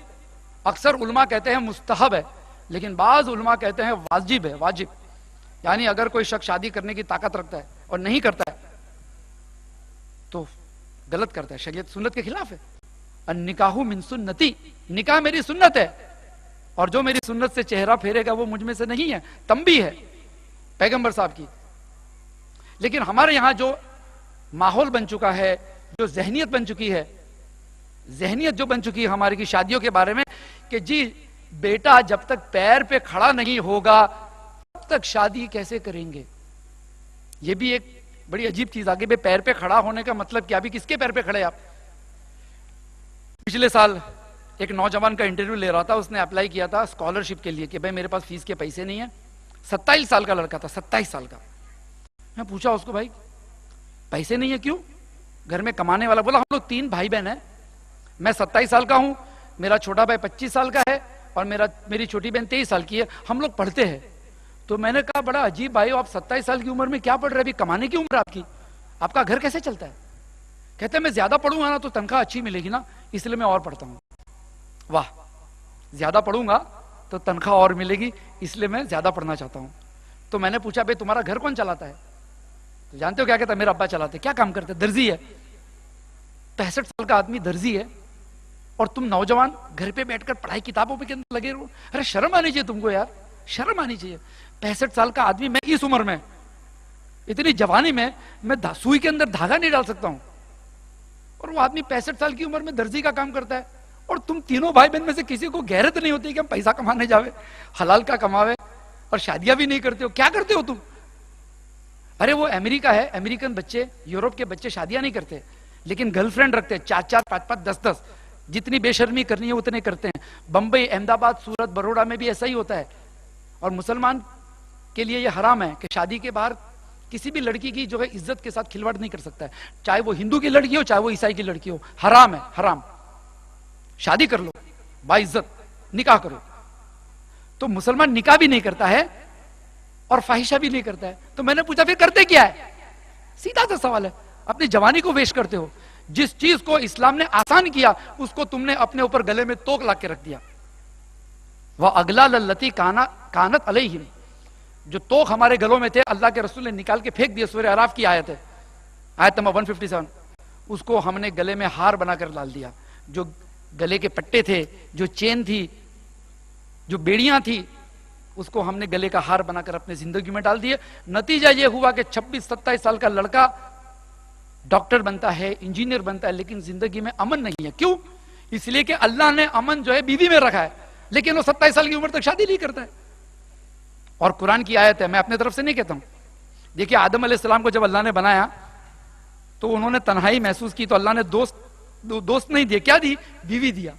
अक्सर उलमा कहते हैं मुस्तहब है, लेकिन बाज उलमा कहते हैं वाजिब है, वाजिब। यानी अगर कोई शख्स शादी करने की ताकत रखता है और नहीं करता है तो गलत करता है, शरीयत सुन्नत के खिलाफ है। निकाहु मिन सुन्नती, निकाह मेरी सुन्नत है, और जो मेरी सुन्नत से चेहरा फेरेगा वो मुझ में से नहीं है, तंबी है पैगंबर साहब की। लेकिन हमारे यहां जो माहौल बन चुका है, जो जहनियत बन चुकी है, जहनियत जो बन चुकी है हमारी की शादियों के बारे में, कि जी बेटा जब तक पैर पे खड़ा नहीं होगा तब तक शादी कैसे करेंगे। यह भी एक बड़ी अजीब चीज आगे, पैर पे खड़ा होने का मतलब क्या, भी किसके पैर पे खड़े आप। पिछले साल एक नौजवान का इंटरव्यू ले रहा था, उसने अप्लाई किया था स्कॉलरशिप के लिए कि भाई मेरे पास फीस के पैसे नहीं है। 27 साल का लड़का था, 27 साल का। मैं पूछा उसको, भाई पैसे नहीं है क्यों, घर में कमाने वाला। बोला हम लोग 3 भाई बहन है, मैं 27 साल का हूं, मेरा छोटा भाई 25 साल का है और मेरी छोटी बहन 23 साल की है, हम लोग पढ़ते हैं। तो मैंने कहा बड़ा अजीब भाई, आप 27 साल की उम्र में क्या पढ़ रहे, अभी कमाने की उम्र आपकी, आपका घर कैसे चलता है। कहते हैं मैं ज्यादा पढ़ूंगा ना तो तनख्वाह अच्छी मिलेगी ना, इसलिए मैं और पढ़ता हूं। वाह, ज्यादा पढ़ूंगा तो तनख्वाह और मिलेगी, इसलिए मैं ज्यादा पढ़ना चाहता हूं। तो मैंने पूछा भाई तुम्हारा घर कौन चलाता है, तो जानते हो क्या कहता है, मेरा अब्बा चलाते। क्या काम करते, दर्जी है। 65 साल का आदमी दर्जी है और तुम नौजवान घर पे बैठकर पढ़ाई किताबों के अंदर लगे रहो। अरे शर्म आनी चाहिए तुमको यार, शर्म आनी चाहिए। 65 साल का आदमी, मैं इस उम्र में, इतनी जवानी में मैं सुई के अंदर धागा नहीं डाल सकता हूं, और वो आदमी 65 साल की उम्र में दर्जी का काम करता है। और तुम तीनों भाई बहन में से किसी को गैरत नहीं होती कि हम पैसा कमाने जावे, हलाल का कमावे, और शादियां भी नहीं करते हो। क्या करते हो तुम। अरे वो अमेरिका है, अमेरिकन बच्चे, यूरोप के बच्चे शादियां नहीं करते, लेकिन गर्लफ्रेंड रखते हैं 4-4, 5-5, 10-10, जितनी बेशर्मी करनी है उतने करते हैं। बंबई, अहमदाबाद, सूरत, बड़ौदा में भी ऐसा ही होता है। और मुसलमान के लिए यह हराम है कि शादी के बाहर किसी भी लड़की की जो है इज्जत के साथ खिलवाड़ नहीं कर सकता है, चाहे वो हिंदू की लड़की हो चाहे वो ईसाई की लड़की हो, हराम है, हराम। शादी कर लो बाइज्जत, निकाह करो। तो मुसलमान निकाह भी नहीं करता है और फाहिशा भी नहीं करता है। तो मैंने पूछा फिर करते क्या है, सीधा सा सवाल है, अपनी जवानी को वेस्ट करते हो। जिस चीज को इस्लाम ने आसान किया उसको तुमने अपने ऊपर गले में तोक ला के रख दिया। वह अगला लल्लती कानत अलैहिम, जो तोक हमारे गलों में थे अल्लाह के रसूल ने निकाल के फेंक दिया। सूरह अराफ की आयत है, आयत नंबर 157, उसको हमने गले में हार बनाकर डाल दिया। जो गले के पट्टे थे, जो चेन थी, जो बेड़ियां थी, उसको हमने गले का हार बनाकर अपने जिंदगी में डाल दिए। नतीजा यह हुआ कि 26-27 साल का लड़का डॉक्टर बनता है, इंजीनियर बनता है, लेकिन जिंदगी में अमन नहीं है। क्यों, इसलिए कि अल्लाह ने अमन जो है बीवी में रखा है, लेकिन वो 27 साल की उम्र तक शादी नहीं करता है। और कुरान की आयत है, मैं अपने तरफ से नहीं कहता हूं। देखिए आदम अलैहिस्सलाम को जब अल्लाह ने बनाया तो उन्होंने तन्हाई महसूस की, तो अल्लाह ने दोस्त नहीं दिया, क्या दी, बीवी दिया।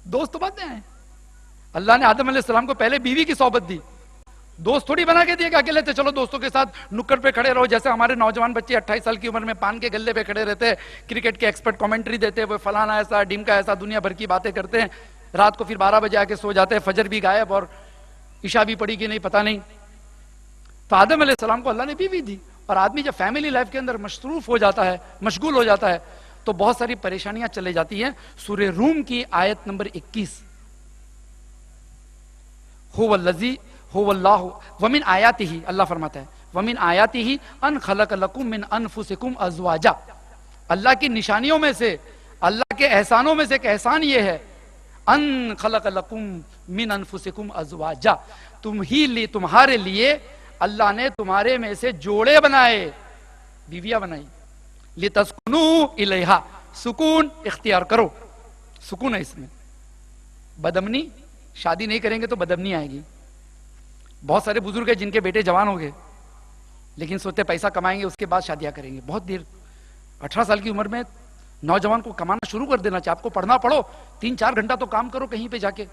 दोस्त तो बाद में आए, अल्लाह ने आदम अलैहिस्सलाम को पहले बीवी की सोबत दी, दोस्त थोड़ी बना के दिए कि अकेले थे चलो दोस्तों के साथ नुक्कड़ पे खड़े रहो। जैसे हमारे नौजवान बच्चे 28 साल की उम्र में पान के गल्ले पे खड़े रहते हैं, क्रिकेट के एक्सपर्ट कमेंट्री देते हैं, वो फलाना ऐसा, ढिमका ऐसा, दुनिया भर की बातें करते हैं, रात को फिर 12 बजे आके सो जाते हैं, फजर भी गायब और ईशा भी पड़ी कि नहीं पता नहीं। तो आदम अलैहिस्सलाम को अल्लाह ने बीवी दी। और आदमी जब फैमिली लाइफ के अंदर मसरूफ हो जाता है, मशगूल हो जाता है, तो बहुत सारी परेशानियां चले जाती हैं। सूरह रूम की आयत नंबर 21, हुवल्लज़ी हुवल्लाहु वमिन आयातिही, अल्लाह फरमाता है वमिन आयातिही अन खलक लकुम मिन अनफुसिकुम अज़वाजा। अल्लाह की निशानियों में से, अल्लाह के एहसानों में से एक एहसान ये है, अन खलक लकुम मिन अनफुसिकुम अज़वाजा, तुम्हारे लिए अल्लाह ने तुम्हारे में से जोड़े बनाए, बीवियां बनाई। लितस्कुनू इलैहा, सुकून इख्तियार करो, सुकून है इसमें। बदमनी, शादी नहीं करेंगे तो बदमनी आएगी। बहुत सारे बुजुर्ग हैं जिनके बेटे जवान हो गए, लेकिन सोचते पैसा कमाएंगे उसके बाद शादियां करेंगे। बहुत देर, 18 साल की उम्र में नौजवान को कमाना शुरू कर देना चाहिए। आपको पढ़ना पढ़ो, 3-4 घंटा तो काम करो कहीं पे जाके।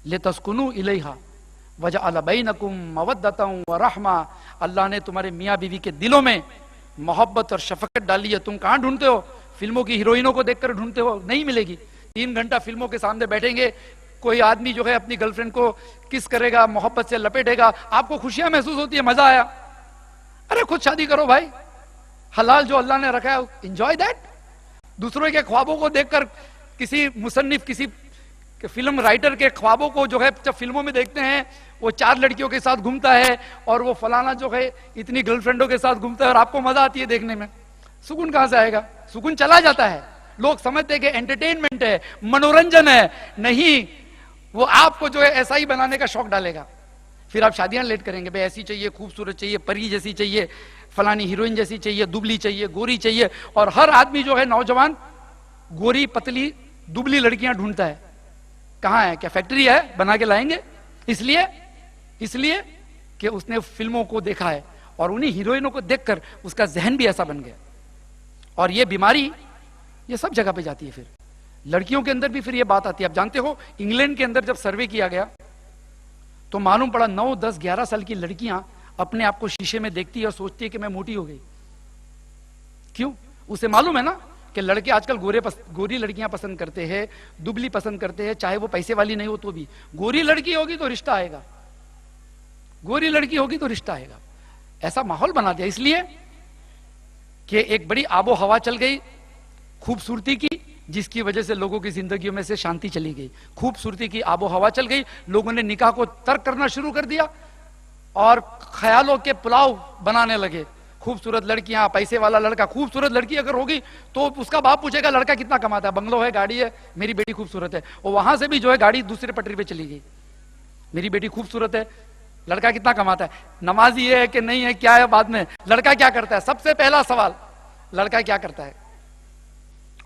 लितस्कुनू इलैहा वजअल बैनकुम मवद्दतन व रहमा, अल्लाह ने तुम्हारे मियाँ बीवी के दिलों में मोहब्बत और शफकत डाली है। तुम कहाँ ढूंढते हो? फिल्मों की हीरोइनों को देखकर ढूंढते हो? नहीं मिलेगी। 3 घंटा फिल्मों के सामने बैठेंगे, कोई आदमी जो है अपनी गर्लफ्रेंड को किस करेगा, मोहब्बत से लपेटेगा, आपको खुशियां महसूस होती है, मजा आया। अरे खुद शादी करो भाई, हलाल जो अल्लाह ने रखा है, एंजॉय दैट। दूसरों के ख्वाबों को देखकर, किसी मुसन्निफ, किसी फिल्म राइटर के ख्वाबों को जो है जब फिल्मों में देखते हैं, वो 4 लड़कियों के साथ घूमता है और वो फलाना जो है इतनी गर्लफ्रेंडों के साथ घूमता है, और आपको मजा आती है देखने में, सुकून कहां से आएगा? सुकून चला जाता है। लोग समझते हैं कि एंटरटेनमेंट है, मनोरंजन है। नहीं, वो आपको जो है ऐसा ही बनाने का शौक डालेगा। फिर आप शादियां लेट करेंगे, भाई ऐसी चाहिए, खूबसूरत चाहिए, परी जैसी चाहिए, फलानी हीरोइन जैसी चाहिए, दुबली चाहिए, गोरी चाहिए। और हर आदमी जो है नौजवान गोरी पतली दुबली लड़कियां ढूंढता है। कहां है? क्या फैक्ट्री है बना के लाएंगे? इसलिए कि उसने फिल्मों को देखा है और उन्हीं हीरोइनों को देखकर उसका जहन भी ऐसा बन गया। और ये बीमारी ये सब जगह पे जाती है। फिर लड़कियों के अंदर भी फिर ये बात आती है। आप जानते हो, इंग्लैंड के अंदर जब सर्वे किया गया तो मालूम पड़ा 9, 10, 11 साल की लड़कियां अपने आप को शीशे में देखती है और सोचती है कि मैं मोटी हो गई। क्यों? उसे मालूम है ना कि लड़के आजकल गोरी लड़कियां पसंद करते हैं, दुबली पसंद करते हैं, चाहे वो पैसे वाली नहीं हो तो भी। गोरी लड़की होगी तो रिश्ता आएगा, गोरी लड़की होगी तो रिश्ता आएगा। ऐसा माहौल बना दिया इसलिए कि एक बड़ी आबो हवा चल गई खूबसूरती की, जिसकी वजह से लोगों की जिंदगियों में से शांति चली गई। खूबसूरती की आबो हवा चल गई, लोगों ने निकाह को तर्क करना शुरू कर दिया और ख्यालों के पुलाव बनाने लगे। खूबसूरत लड़कियां, पैसे वाला लड़का, खूबसूरत लड़की अगर होगी तो उसका बाप पूछेगा लड़का कितना कमाता है, बंगलो है, गाड़ी है, मेरी बेटी खूबसूरत है। और वहां से भी जो है गाड़ी दूसरे पटरी पे चली गई, मेरी बेटी खूबसूरत है, लड़का कितना कमाता है, नमाजी है कि नहीं है, क्या है, बाद में लड़का क्या करता है। सबसे पहला सवाल, लड़का क्या करता है।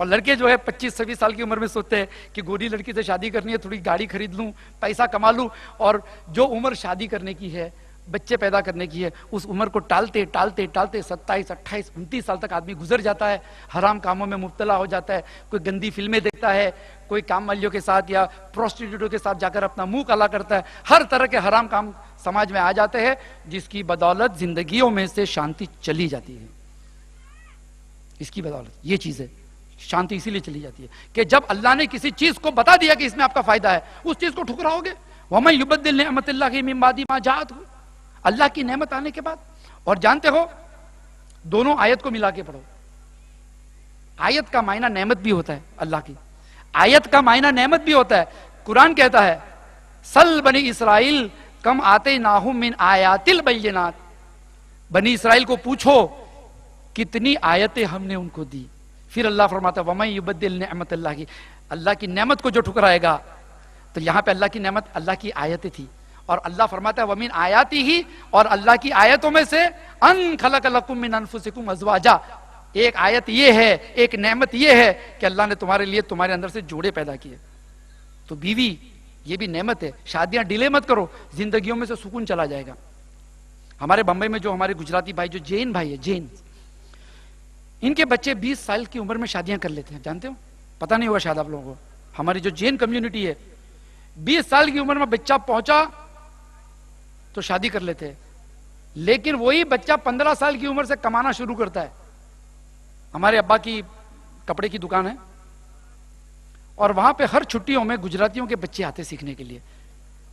और लड़के जो है 25-26 साल की उम्र में सोचते हैं कि गोरी लड़की से शादी करनी है, थोड़ी गाड़ी खरीद लूं, पैसा कमा लूं। और जो उम्र शादी करने की है, बच्चे पैदा करने की है, उस उम्र को टालते टालते टालते 27, 28, 29 साल तक आदमी गुजर जाता है। हराम कामों में मुब्तला हो जाता है, कोई गंदी फिल्में देखता है, कोई काम वालियों के साथ या प्रोस्टिट्यूटों के साथ जाकर अपना मुंह काला करता है। हर तरह के हराम काम समाज में आ जाते हैं, जिसकी बदौलत जिंदगियों में से शांति चली जाती है। इसकी बदौलत ये चीज है, शांति इसीलिए चली जाती है कि जब अल्लाह ने किसी चीज को बता दिया कि इसमें आपका फायदा है, उस चीज को ठुकराओगे। वमन युबद्दिल निअमतिल्लाहि मिन बादी मा जाअतहु, अल्लाह की नेमत आने के बाद। और जानते हो, दोनों आयत को मिला के पढ़ो। आयत का मायना नेमत भी होता है, अल्लाह की आयत का मायना नेमत भी होता है। कुरान कहता है सल बनी इसराइल कम आते नाहुम मिन आयातिल बैयिनात, बनी इसराइल को पूछो कितनी आयतें हमने उनको दी। फिर अल्लाह फरमाता है वमन युबद्दिल निअमतिल्लाहि, अल्लाह की नेमत को जो ठुकराएगा। तो यहां पे अल्लाह की नेमत अल्लाह की आयतें थी, और अल्लाह फरमाता है वमिन आयाती ही, और अल्लाह की आयतों में से अन खलक लकुम मिन अनफुसिकुम अज़वाजा, एक आयत ये है, एक नेमत ये है कि अल्लाह ने तुम्हारे लिए तुम्हारे अंदर से जोड़े पैदा किए। तो बीवी ये भी नेमत है। शादियां डिले मत करो, जिंदगियों में से सुकून चला जाएगा। हमारे बंबई में जो हमारे गुजराती भाई, जो जैन भाई है, जैन, इनके बच्चे 20 साल की उम्र में शादियां कर लेते हैं। जानते हो, पता नहीं हुआ शायद आप लोगों को, हमारी जो जैन कम्युनिटी है, 20 साल की उम्र में बच्चा पहुंचा तो शादी कर लेते हैं। लेकिन वही बच्चा 15 साल की उम्र से कमाना शुरू करता है। हमारे अब्बा की कपड़े की दुकान है और वहां पे हर छुट्टियों में गुजरातियों के बच्चे आते सीखने के लिए,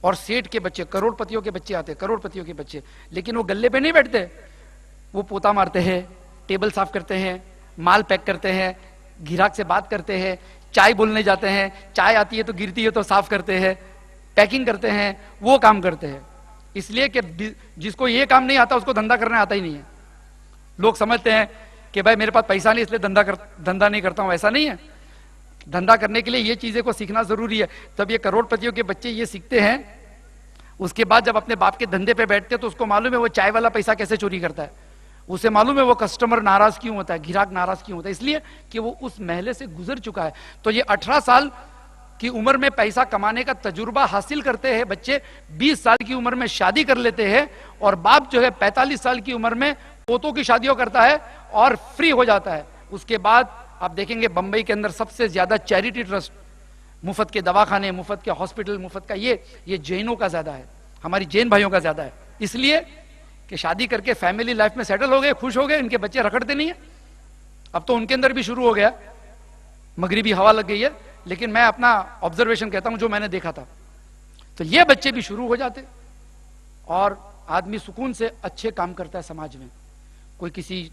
और सेठ के बच्चे, करोड़पतियों के बच्चे आते, करोड़पतियों के बच्चे। लेकिन वो गल्ले पे नहीं बैठते, वो पोता मारते हैं, टेबल साफ करते हैं, माल पैक करते हैं, ग्राहक से बात करते हैं, चाय बोलने जाते हैं, चाय आती है तो गिरती है तो साफ करते हैं, पैकिंग करते हैं, वो काम करते हैं। इसलिए कि जिसको ये काम नहीं आता उसको धंधा करने आता ही नहीं है। लोग समझते हैं कि भाई मेरे पास पैसा नहीं इसलिए धंधा नहीं करता हूं, ऐसा नहीं है। धंधा करने के लिए ये चीजें को सीखना जरूरी है। तब ये करोड़पतियों के बच्चे ये सीखते हैं, उसके बाद जब अपने बाप के धंधे पे बैठते तो उसको मालूम है वो चाय वाला पैसा कैसे चोरी करता है, उसे मालूम है वो कस्टमर नाराज क्यों होता है, ग्राहक नाराज क्यों होता है, इसलिए कि वो उस महले से गुजर चुका है। तो ये 18 साल की उम्र में पैसा कमाने का तजुर्बा हासिल करते हैं बच्चे, 20 साल की उम्र में शादी कर लेते हैं, और बाप जो है 45 साल की उम्र में पोतों की शादियों करता है और फ्री हो जाता है। उसके बाद आप देखेंगे बंबई के अंदर सबसे ज्यादा चैरिटी ट्रस्ट, मुफ्त के दवाखाने, मुफ्त के हॉस्पिटल, मुफ्त का ये जैनों का ज्यादा है, हमारी जैन भाइयों का ज्यादा है, इसलिए कि शादी करके फैमिली लाइफ में सेटल हो गए, खुश हो गए, इनके बच्चे रखड़ते नहीं है। अब तो उनके अंदर भी शुरू हो गया, मगरिबी हवा लग गई है, लेकिन मैं अपना ऑब्जर्वेशन कहता हूं जो मैंने देखा था, तो ये बच्चे भी शुरू हो जाते और आदमी सुकून से अच्छे काम करता है समाज में। कोई किसी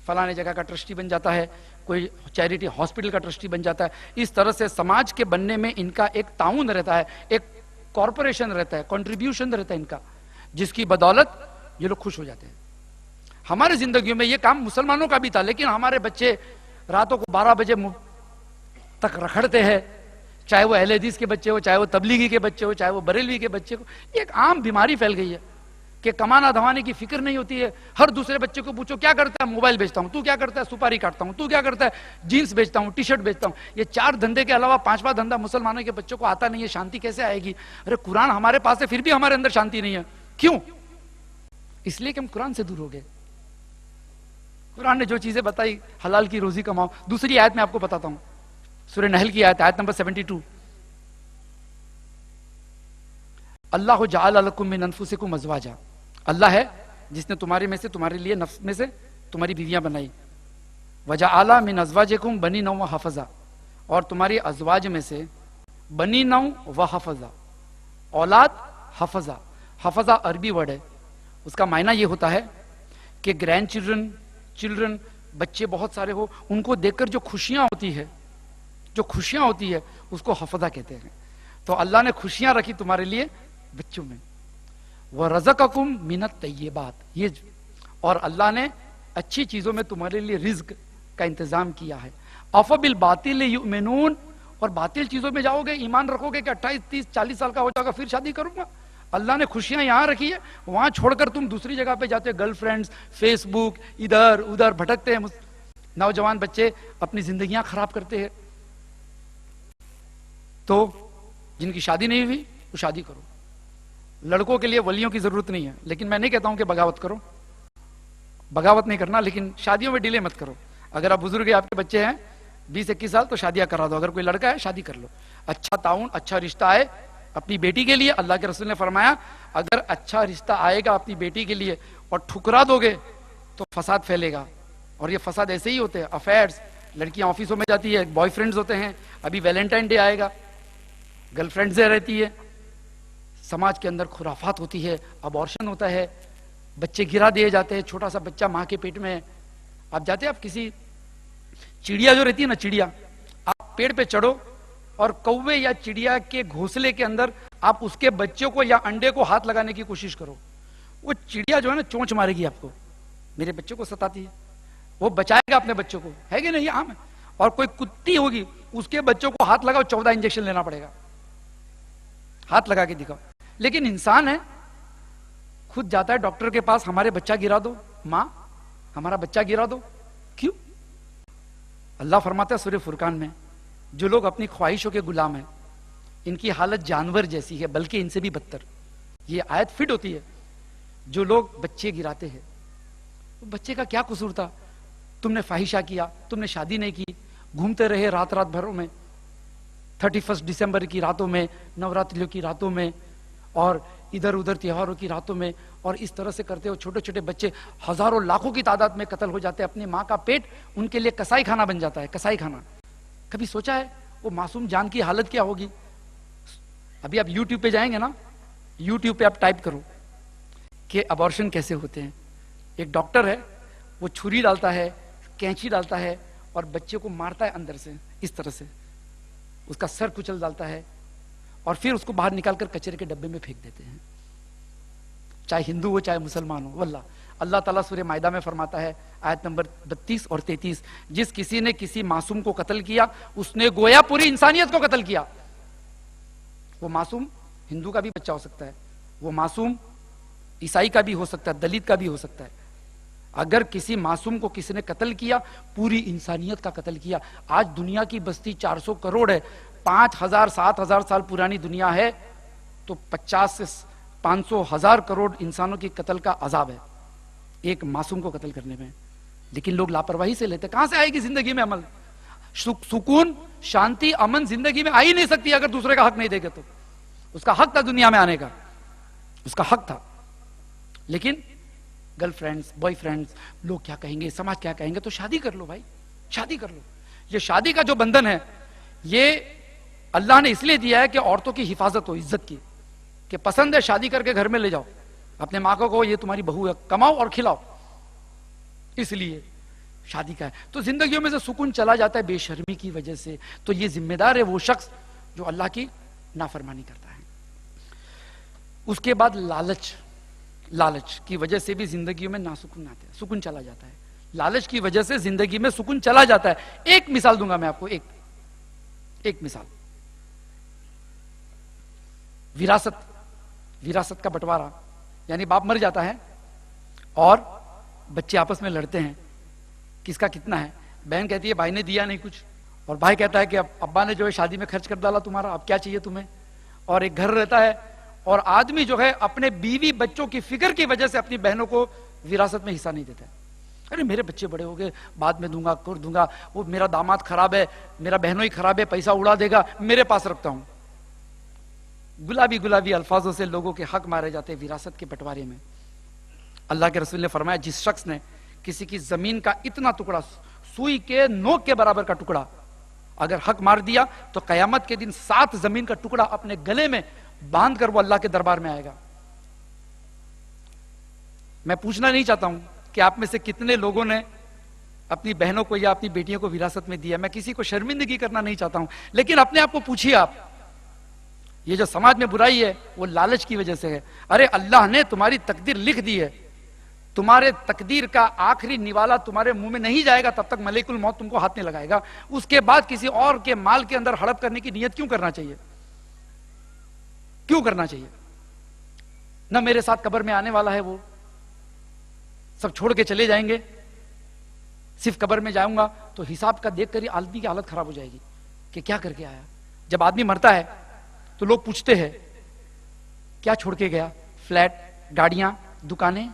फलाने जगह का ट्रस्टी बन जाता है, कोई चैरिटी हॉस्पिटल का ट्रस्टी बन जाता है। इस तरह से समाज के बनने में इनका एक ताउन रहता है, एक कॉरपोरेशन रहता है, कंट्रीब्यूशन रहता है इनका, जिसकी बदौलत ये लोग खुश हो जाते हैं। हमारे जिंदगियों में ये काम मुसलमानों का भी था, लेकिन हमारे बच्चे रातों को 12 बजे तक रखड़ते हैं, चाहे वो अहले हदीस के बच्चे हो, चाहे वो तबलीगी के बच्चे हो, चाहे वो बरेलवी के बच्चे हो। एक आम बीमारी फैल गई है कि कमाना धमाने की फिक्र नहीं होती है। हर दूसरे बच्चे को पूछो क्या करता है, मोबाइल बेचता हूं, तू क्या करता है, सुपारी काटता हूं, तू क्या करता है, जीन्स बेचता हूं, टी शर्ट बेचता हूं। ये 4 धंधे के अलावा 5वां धंधा मुसलमानों के बच्चों को आता नहीं है। शांति कैसे आएगी? अरे कुरान हमारे पास है, फिर भी हमारे अंदर शांति नहीं है। क्यों? इसलिए कि हम कुरान से दूर हो गए। कुरान ने जो चीजें बताई, हलाल की रोजी कमाओ। दूसरी आयत में आपको बताता हूं, सूरह नहल की आयत नंबर 72। अल्लाह जअल लकुम मिन अनफुसिकुम अज़वाजा, अल्लाह है जिसने तुम्हारे में से, तुम्हारे लिए नफ्स में से तुम्हारी बीवियां बनाई। वजअला मिन अज़वाजिकुम बनीना व हफ़ज़ा, और तुम्हारी अज़वाज में से बनीना व हफ़ज़ा, औलाद हफ़ज़ा। हफ़ज़ा अरबी वर्ड है, उसका मायना ये होता है कि ग्रैंड चिल्ड्रन, बच्चे बहुत सारे हो, उनको देखकर जो खुशियां होती है, उसको हफ़ज़ा कहते हैं। तो अल्लाह ने खुशियां रखी तुम्हारे लिए बच्चों में। वह रज़क़कुम मिनत तय्यिबात, ये, और अल्लाह ने अच्छी चीजों में तुम्हारे लिए रिज्क का इंतजाम किया है। अफ़बिल बातिल युमिनून, और बातिल चीजों में जाओगे, ईमान रखोगे कि 28, 30, 40 साल का हो जाएगा फिर शादी करूंगा। अल्लाह ने खुशियां यहां रखी है, वहां छोड़कर तुम दूसरी जगह पे जाते हो, गर्लफ्रेंड्स, फेसबुक, इधर उधर भटकते हैं। नौजवान बच्चे अपनी जिंदगियां खराब करते हैं। तो जिनकी शादी नहीं हुई वो शादी करो। लड़कों के लिए वलियों की जरूरत नहीं है, लेकिन मैं नहीं कहता हूं कि बगावत करो, बगावत नहीं करना, लेकिन शादियों में डिले मत करो। अगर आप बुजुर्ग, आपके बच्चे हैं 20-21 साल, तो शादियां करा दो। अगर कोई लड़का है शादी कर लो। अच्छा ताउन, अच्छा रिश्ता आए अपनी बेटी के लिए। अल्लाह के रसूल ने फरमाया अगर अच्छा रिश्ता आएगा अपनी बेटी के लिए और ठुकरा दोगे तो फसाद फैलेगा। और ये फसाद ऐसे ही होते हैं, अफेयर्स, लड़कियां ऑफिसों में जाती है, बॉयफ्रेंड्स होते हैं, अभी वैलेंटाइन डे आएगा, गर्लफ्रेंड से रहती है, समाज के अंदर खुराफात होती है, अबॉर्शन होता है, बच्चे गिरा दिए जाते हैं, छोटा सा बच्चा माँ के पेट में। आप जाते हैं, आप किसी चिड़िया जो रहती है ना, चिड़िया, आप पेड़ पे चढ़ो और कौवे या चिड़िया के घोंसले के अंदर आप उसके बच्चों को या अंडे को हाथ लगाने की कोशिश करो, वो चिड़िया जो है ना चोंच मारेगी आपको। मेरे बच्चों को सताती है, वो बचाएगा अपने बच्चों को, है कि नहीं? आम है। और कोई कुत्ती होगी, उसके बच्चों को हाथ लगाओ, 14 इंजेक्शन लेना पड़ेगा, हाथ लगा के दिखाओ। लेकिन इंसान है, खुद जाता है डॉक्टर के पास, हमारे बच्चा गिरा दो, मां हमारा बच्चा गिरा दो। क्यों? अल्लाह फरमाता है सूरह फुरकान में, जो लोग अपनी ख्वाहिशों के गुलाम हैं, इनकी हालत जानवर जैसी है, बल्कि इनसे भी बदतर। ये आयत फिट होती है। जो लोग बच्चे गिराते हैं, तो बच्चे का क्या कसूर था? तुमने फाहिशा किया, तुमने शादी नहीं की, घूमते रहे रात रात भरों में, 31 दिसंबर की रातों में, नवरात्रियों की रातों में, और इधर उधर त्योहारों की रातों में, और इस तरह से करते हो। छोटे छोटे बच्चे हजारों लाखों की तादाद में कत्ल हो जाते हैं। अपनी माँ का पेट उनके लिए कसाई खाना बन जाता है, कसाई खाना। कभी सोचा है वो मासूम जान की हालत क्या होगी? अभी आप यूट्यूब पे जाएंगे ना, यूट्यूब पे आप टाइप करो कि अबॉर्शन कैसे होते हैं। एक डॉक्टर है, वो छुरी डालता है, कैंची डालता है, और बच्चे को मारता है अंदर से, इस तरह से उसका सर कुचल डालता है, और फिर उसको बाहर निकालकर कचरे के डब्बे में फेंक देते हैं, चाहे हिंदू हो चाहे मुसलमान हो। वल्लाह, अल्लाह ताला सूरह मायदा में फरमाता है, आयत नंबर 32 और 33, जिस किसी ने किसी मासूम को कत्ल किया, उसने गोया पूरी इंसानियत को कत्ल किया। वो मासूम हिंदू का भी बच्चा हो सकता है, वो मासूम ईसाई का भी हो सकता है, दलित का भी हो सकता है। अगर किसी मासूम को किसी ने कत्ल किया, पूरी इंसानियत का कत्ल किया। आज दुनिया की बस्ती 400 करोड़ है, 5000 7000 साल पुरानी दुनिया है, तो 50 से 500 1000 करोड़ इंसानों की कत्ल का अजाब है एक मासूम को कत्ल करने में। लेकिन लोग लापरवाही से लेते। कहां से आएगी जिंदगी में अमल? सुकून, शांति, अमन जिंदगी में आ ही नहीं सकती अगर दूसरे का हक नहीं देगा। तो उसका हक था दुनिया में आने का, उसका हक था। लेकिन गर्लफ्रेंड्स, बॉयफ्रेंड्स, लोग क्या कहेंगे, समाज क्या कहेंगे, तो शादी कर लो भाई, शादी कर लो। ये शादी का जो बंधन है, ये अल्लाह ने इसलिए दिया है कि औरतों की हिफाजत हो, इज्जत की, कि पसंद है शादी करके घर में ले जाओ, अपने माँ को कहो ये तुम्हारी बहू है, कमाओ और खिलाओ, इसलिए शादी का है। तो जिंदगियों में से सुकून चला जाता है बेशर्मी की वजह से। तो ये जिम्मेदार है वो शख्स जो अल्लाह की नाफरमानी करता है। उसके बाद लालच, लालच की वजह से भी जिंदगियों में नासुकून आते हैं, सुकून चला जाता है। लालच की वजह से जिंदगी में सुकून चला जाता है। एक मिसाल दूंगा मैं आपको, एक मिसाल, विरासत, विरासत का बंटवारा। यानी बाप मर जाता है और बच्चे आपस में लड़ते हैं किसका कितना है। बहन कहती है भाई ने दिया नहीं कुछ, और भाई कहता है कि अब अब्बा ने जो है शादी में खर्च कर डाला तुम्हारा, अब क्या चाहिए तुम्हें। और एक घर रहता है, और आदमी जो है अपने बीवी बच्चों की फिक्र की वजह से अपनी बहनों को विरासत में हिस्सा नहीं देता है। अरे मेरे बच्चे बड़े हो गए, बाद में दूंगा, कर दूंगा, वो मेरा दामाद खराब है, मेरा बहनों ही खराब है, पैसा उड़ा देगा, मेरे पास रखता हूं। गुलाबी गुलाबी अल्फाजों से लोगों के हक मारे जाते हैं विरासत के बंटवारे में। अल्लाह के रसूल ने फरमाया, जिस शख्स ने किसी की जमीन का इतना टुकड़ा, सुई के नोक के बराबर का टुकड़ा अगर हक मार दिया, तो कयामत के दिन 7 जमीन का टुकड़ा अपने गले में बांध कर वो अल्लाह के दरबार में आएगा। मैं पूछना नहीं चाहता हूं कि आप में से कितने लोगों ने अपनी बहनों को या अपनी बेटियों को विरासत में दिया। मैं किसी को शर्मिंदगी करना नहीं चाहता हूं, लेकिन अपने आप को पूछिए, आप ये जो समाज में बुराई है वो लालच की वजह से है। अरे अल्लाह ने तुम्हारी तकदीर लिख दी है, तुम्हारे तकदीर का आखिरी निवाला तुम्हारे मुंह में नहीं जाएगा तब तक मलेकुल मौत तुमको हाथ नहीं लगाएगा। उसके बाद किसी और के माल के अंदर हड़प करने की नियत क्यों करना चाहिए? क्यों करना चाहिए? ना मेरे साथ कब्र में आने वाला है, वो सब छोड़ के चले जाएंगे, सिर्फ कब्र में जाऊंगा तो हिसाब का देखकर ही आदमी की हालत खराब हो जाएगी कि क्या करके आया। जब आदमी मरता है तो लोग पूछते हैं क्या छोड़ के गया, फ्लैट, गाड़ियां, दुकानें,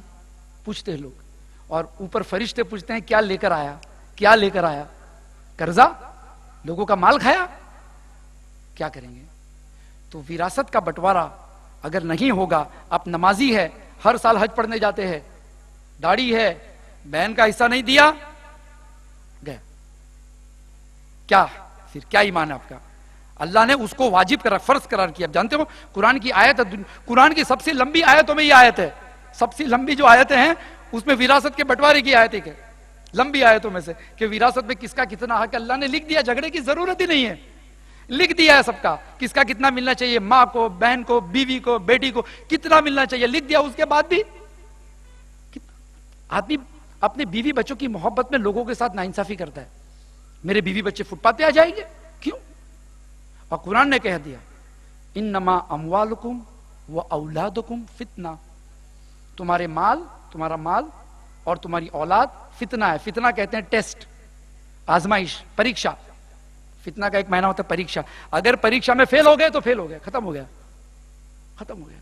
पूछते हैं लोग। और ऊपर फरिश्ते पूछते हैं क्या लेकर आया, क्या लेकर आया, कर्जा, लोगों का माल खाया, क्या करेंगे? तो विरासत का बंटवारा अगर नहीं होगा, आप नमाजी है, हर साल हज पढ़ने जाते हैं, दाढ़ी है, बहन का हिस्सा नहीं दिया, गया, क्या फिर क्या ईमान है आपका? अल्लाह ने उसको वाजिब करा, फर्ज करार किया। जानते हो कुरान की आयत है, कुरान की सबसे लंबी आयतों में यह आयत है, सबसे लंबी जो आयतें हैं उसमें विरासत के बंटवारे की आयत है, लंबी आयतों में से, कि विरासत में किसका कितना हक अल्लाह ने लिख दिया, झगड़े की जरूरत ही नहीं है, लिख दिया है सबका, किसका कितना मिलना चाहिए, माँ को, बहन को, बीवी को, बेटी को कितना मिलना चाहिए, लिख दिया। उसके बाद भी आदमी अपने बीवी बच्चों की मोहब्बत में लोगों के साथ नाइंसाफी करता है। मेरे बीवी बच्चे फुटपाथ पे आ जाएंगे, क्यों? और कुरान ने कह दिया, इन्नमा अमवालुकुम व औलादुकुम फितना, तुम्हारे माल, तुम्हारा माल और तुम्हारी औलाद फितना है। फितना कहते हैं टेस्ट, आजमाइश, परीक्षा। फितना का एक मायना होता है परीक्षा। अगर परीक्षा में फेल हो गए तो फेल हो गए, खत्म हो गया, खत्म हो गया।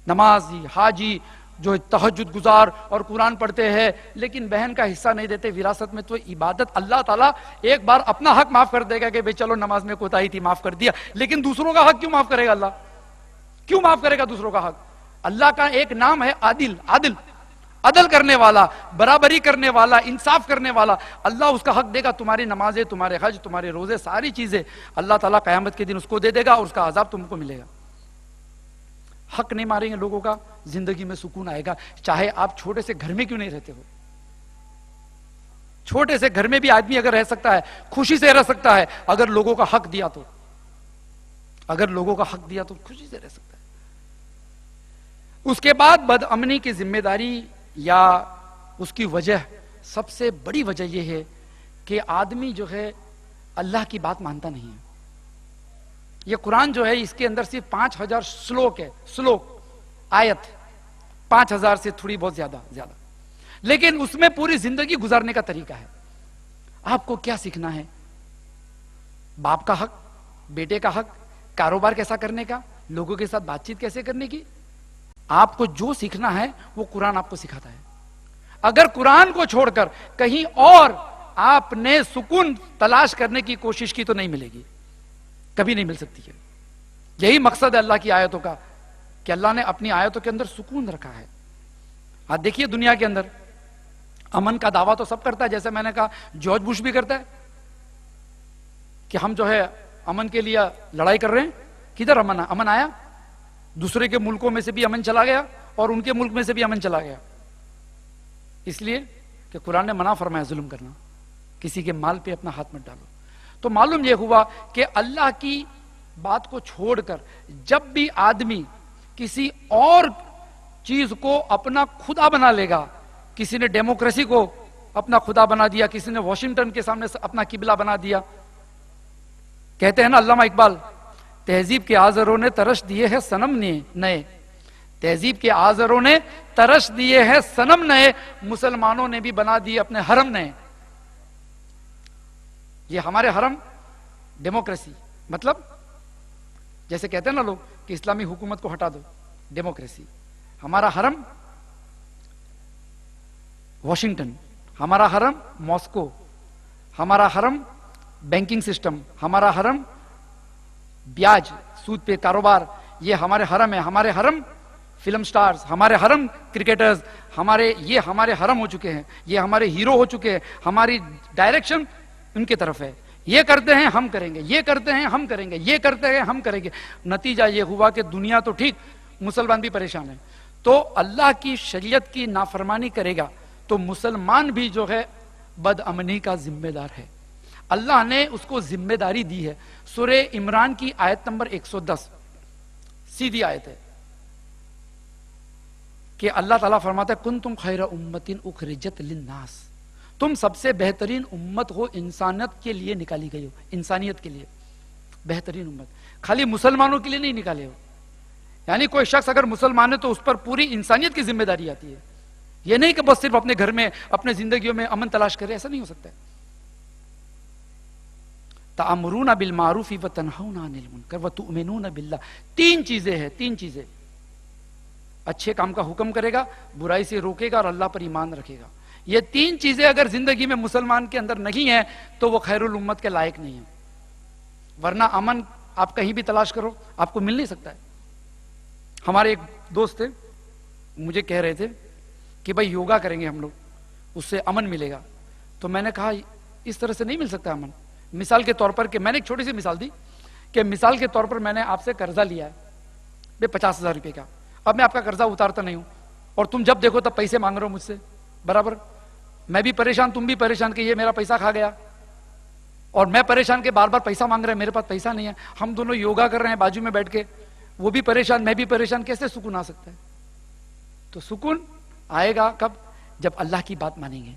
नमाजी, हाजी जो तहज्जुद गुजार और कुरान पढ़ते हैं लेकिन बहन का हिस्सा नहीं देते विरासत में, तो इबादत, अल्लाह ताला एक बार अपना हक माफ कर देगा कि भाई चलो नमाज में कोताही थी, माफ कर दिया, लेकिन दूसरों का हक क्यों माफ करेगा? अल्लाह क्यों माफ करेगा दूसरों का हक? अल्लाह का एक नाम है आदिल, आदिल, अदल करने वाला, बराबरी करने वाला, इंसाफ करने वाला। अल्लाह उसका हक देगा। तुम्हारी नमाजें, तुम्हारे हज, तुम्हारे रोजे, सारी चीजें अल्लाह ताला कयामत के दिन उसको दे देगा और उसका अजाब तुमको मिलेगा। हक नहीं मारेंगे लोगों का, जिंदगी में सुकून आएगा। चाहे आप छोटे से घर में क्यों नहीं रहते हो, छोटे से घर में भी आदमी अगर रह सकता है, खुशी से रह सकता है, अगर लोगों का हक दिया तो, अगर लोगों का हक दिया तो खुशी से रह सकता है। उसके बाद बदअमनी की जिम्मेदारी या उसकी वजह, सबसे बड़ी वजह यह है कि आदमी जो है अल्लाह की बात मानता नहीं है। ये कुरान जो है इसके अंदर सिर्फ 5000 श्लोक है, श्लोक आयत 5,000 से थोड़ी बहुत ज्यादा, लेकिन उसमें पूरी जिंदगी गुजारने का तरीका है। आपको क्या सीखना है? बाप का हक, बेटे का हक, कारोबार कैसा करने का, लोगों के साथ बातचीत कैसे करने की, आपको जो सीखना है वो कुरान आपको सिखाता है। अगर कुरान को छोड़कर कहीं और आपने सुकून तलाश करने की कोशिश की तो नहीं मिलेगी, कभी नहीं मिल सकती है। यही मकसद है अल्लाह की आयतों का कि अल्लाह ने अपनी आयतों के अंदर सुकून रखा है। आज देखिए दुनिया के अंदर अमन का दावा तो सब करता है, जैसे मैंने कहा जॉर्ज बुश भी करता है कि हम जो है अमन के लिए लड़ाई कर रहे हैं। किधर अमन आया? दूसरे के मुल्कों में से भी अमन चला गया और उनके मुल्क में से भी अमन चला गया, इसलिए कि कुरान ने मना फरमाया जुल्म करना, किसी के माल पे अपना हाथ मत डालो। तो मालूम यह हुआ कि अल्लाह की बात को छोड़कर जब भी आदमी किसी और चीज को अपना खुदा बना लेगा, किसी ने डेमोक्रेसी को अपना खुदा बना दिया, किसी ने वॉशिंगटन के सामने अपना किबला बना दिया। कहते हैं ना अल्लामा इकबाल, तहजीब के आजरों ने तरश दिए हैं सनम नए, तहजीब के आजरों ने तरश दिए हैं सनम नए, मुसलमानों ने भी बना दिए अपने हरम नए। ये हमारे हरम डेमोक्रेसी, मतलब जैसे कहते हैं ना लोग कि इस्लामी हुकूमत को हटा दो, डेमोक्रेसी। हमारा हरम वॉशिंगटन, हमारा हरम मॉस्को, हमारा हरम बैंकिंग सिस्टम, हमारा हरम ब्याज सूद पे कारोबार, ये हमारे हरम है। हमारे हरम फिल्म स्टार्स, हमारे हरम क्रिकेटर्स, ये हमारे हरम हो चुके हैं, ये हमारे हीरो हो चुके हैं। हमारी डायरेक्शन उनके तरफ है, ये करते हैं हम करेंगे, ये करते हैं हम करेंगे, ये करते हैं हम करेंगे। नतीजा ये हुआ कि दुनिया तो ठीक, मुसलमान भी परेशान है। तो अल्लाह की शरीयत की नाफरमानी करेगा तो मुसलमान भी जो है बदअमनी का जिम्मेदार है। अल्लाह ने उसको जिम्मेदारी दी है। सूरे इमरान की आयत नंबर 110 सीधी आयत है कि अल्लाह ताला फरमाता है कुंतुम खैरा उम्मतिन उखरिजत लिन्नास, तुम सबसे बेहतरीन उम्मत हो, इंसानियत के लिए निकाली गई हो, इंसानियत के लिए बेहतरीन उम्मत। खाली मुसलमानों के लिए नहीं निकाले हो, यानी कोई शख्स अगर मुसलमान है तो उस पर पूरी इंसानियत की जिम्मेदारी आती है। यह नहीं कि बस सिर्फ अपने घर में अपने जिंदगियों में अमन तलाश करे, ऐसा नहीं हो सकता है। तामुरूना बिल मारूफी व तनहौना अनिल मुनकर व तुमिनूना बिल्लाह, तीन चीजें हैं, तीन चीजें। अच्छे काम का हुक्म करेगा, बुराई से रोकेगा और अल्लाह पर ईमान रखेगा। ये तीन चीजें अगर जिंदगी में मुसलमान के अंदर नहीं है तो वो खैरुल उम्मत के लायक नहीं है। वरना अमन आप कहीं भी तलाश करो आपको मिल नहीं सकता है। हमारे एक दोस्त थे, मुझे कह रहे थे कि भाई योगा करेंगे हम लोग, उससे अमन मिलेगा। तो मैंने कहा इस तरह से नहीं मिल सकता अमन। मिसाल के तौर पर, कि मैंने एक छोटी सी मिसाल दी कि मिसाल के तौर पर मैंने आपसे कर्जा लिया है 50,000 रुपए का, अब मैं आपका कर्जा उतारता नहीं हूं और तुम जब देखो तब पैसे मांग रहे हो मुझसे, बराबर। मैं भी परेशान, तुम भी परेशान कि ये मेरा पैसा खा गया, और मैं परेशान के बार बार पैसा मांग रहे हैं, मेरे पास पैसा नहीं है। हम दोनों योगा कर रहे हैं बाजू में बैठ के, वो भी परेशान मैं भी परेशान, कैसे सुकून आ सकता है? तो सुकून आएगा कब? जब अल्लाह की बात मानेंगे,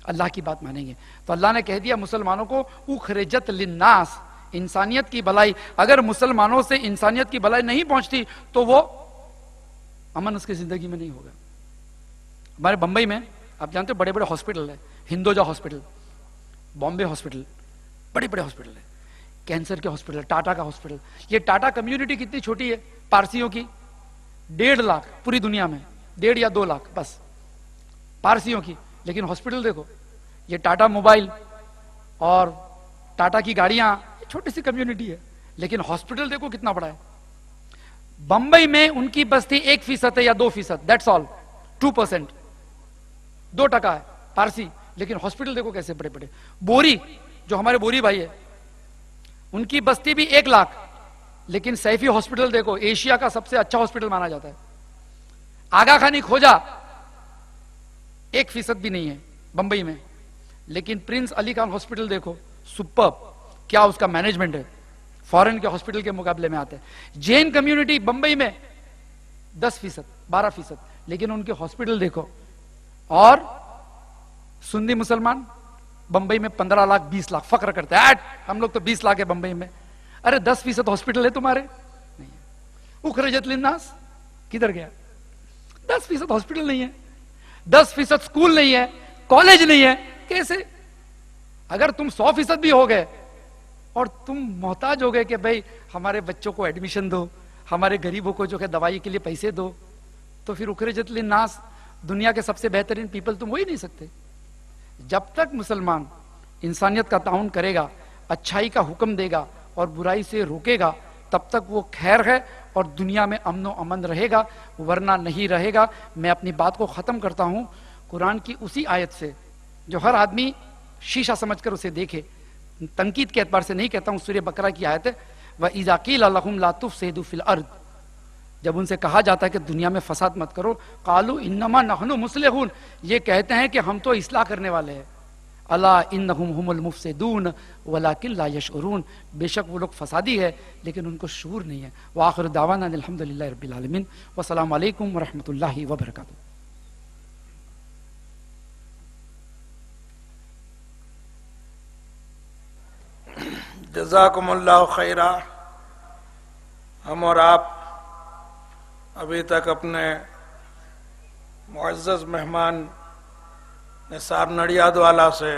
अल्लाह की बात मानेंगे। तो अल्लाह ने कह दिया मुसलमानों को उखरिजत लिन्नास, इंसानियत की भलाई। अगर मुसलमानों से इंसानियत की भलाई नहीं पहुंचती तो वो अमन उसकी जिंदगी में नहीं होगा। हमारे बंबई में आप जानते हो बड़े बड़े हॉस्पिटल है, हिंदोजा हॉस्पिटल, बॉम्बे हॉस्पिटल, बड़े बड़े हॉस्पिटल है, कैंसर के हॉस्पिटल, टाटा का हॉस्पिटल। ये टाटा कम्युनिटी कितनी छोटी है पारसियों की, 1.5 लाख पूरी दुनिया में, 1.5 या 2 लाख बस पारसियों की। लेकिन हॉस्पिटल देखो, ये टाटा मोबाइल और टाटा की गाड़ियां, छोटी सी कम्युनिटी है, लेकिन हॉस्पिटल देखो कितना बड़ा है। बंबई में उनकी बस्ती 1% है या 2%, दैट्स ऑल, 2%, 2% है पारसी, लेकिन हॉस्पिटल देखो कैसे बड़े बड़े। बोरी, जो हमारे बोरी भाई है, उनकी बस्ती भी 1 लाख, लेकिन सैफी हॉस्पिटल देखो, एशिया का सबसे अच्छा हॉस्पिटल माना जाता है। आगा खानी खोजा 1% भी नहीं है बंबई में, लेकिन प्रिंस अली खान हॉस्पिटल देखो, सुपर, क्या उसका मैनेजमेंट है, फॉरेन के हॉस्पिटल के मुकाबले में आता है। जैन कम्युनिटी बंबई में 10%, 12%, लेकिन उनके हॉस्पिटल देखो। और सुन्नी मुसलमान बंबई में 15 लाख 20 लाख फक्र करते हैं, हम लोग तो 20 लाख है बंबई में। अरे 10% हॉस्पिटल है तुम्हारे, नहीं है। उखरिजत लिन्नास, किधर गया? 10% हॉस्पिटल नहीं है, 10% स्कूल नहीं है, कॉलेज नहीं है, कैसे? अगर तुम 100% भी हो गए और तुम मोहताज हो गए कि भाई हमारे बच्चों को एडमिशन दो, हमारे गरीबों को जो है दवाई के लिए पैसे दो, तो फिर उखरजत लिन्नास, दुनिया के सबसे बेहतरीन पीपल तुम हो ही नहीं सकते। जब तक मुसलमान इंसानियत का ताउन करेगा, अच्छाई का हुक्म देगा और बुराई से रोकेगा, तब तक वो खैर है और दुनिया में अमन व अमन रहेगा, वरना नहीं रहेगा। मैं अपनी बात को खत्म करता हूं कुरान की उसी आयत से जो हर आदमी शीशा समझकर उसे देखे, तंकीद के एतबार से नहीं कहता हूं। सूरह बकरा की आयत है, व इज़ा क़ील लहुम ला तुफ़सिदू फ़िल अर्द, जब उनसे कहा जाता है कि दुनिया में फसाद मत करो, क़ालू इन्नमा नहनु मुस्लिहून, ये कहते हैं कि हम तो इस्लाह करने वाले हैं। अला इन्नहुम हुमुल मुफ़सिदून वलाकिन ला यशऊरून, बेशक वो लोग फसादी है लेकिन उनको शऊर नहीं है। व आखिर दावाना अल्हम्दुलिल्लाहि रब्बिल आलमीन व अस्सलामु अलैकुम व रहमतुल्लाहि व बरकातुहू। जज़ाकुमुल्लाहु खैरा। हम और आप अभी तक अपने मुअज़्ज़ज़ मेहमान निसार नडियादवाला से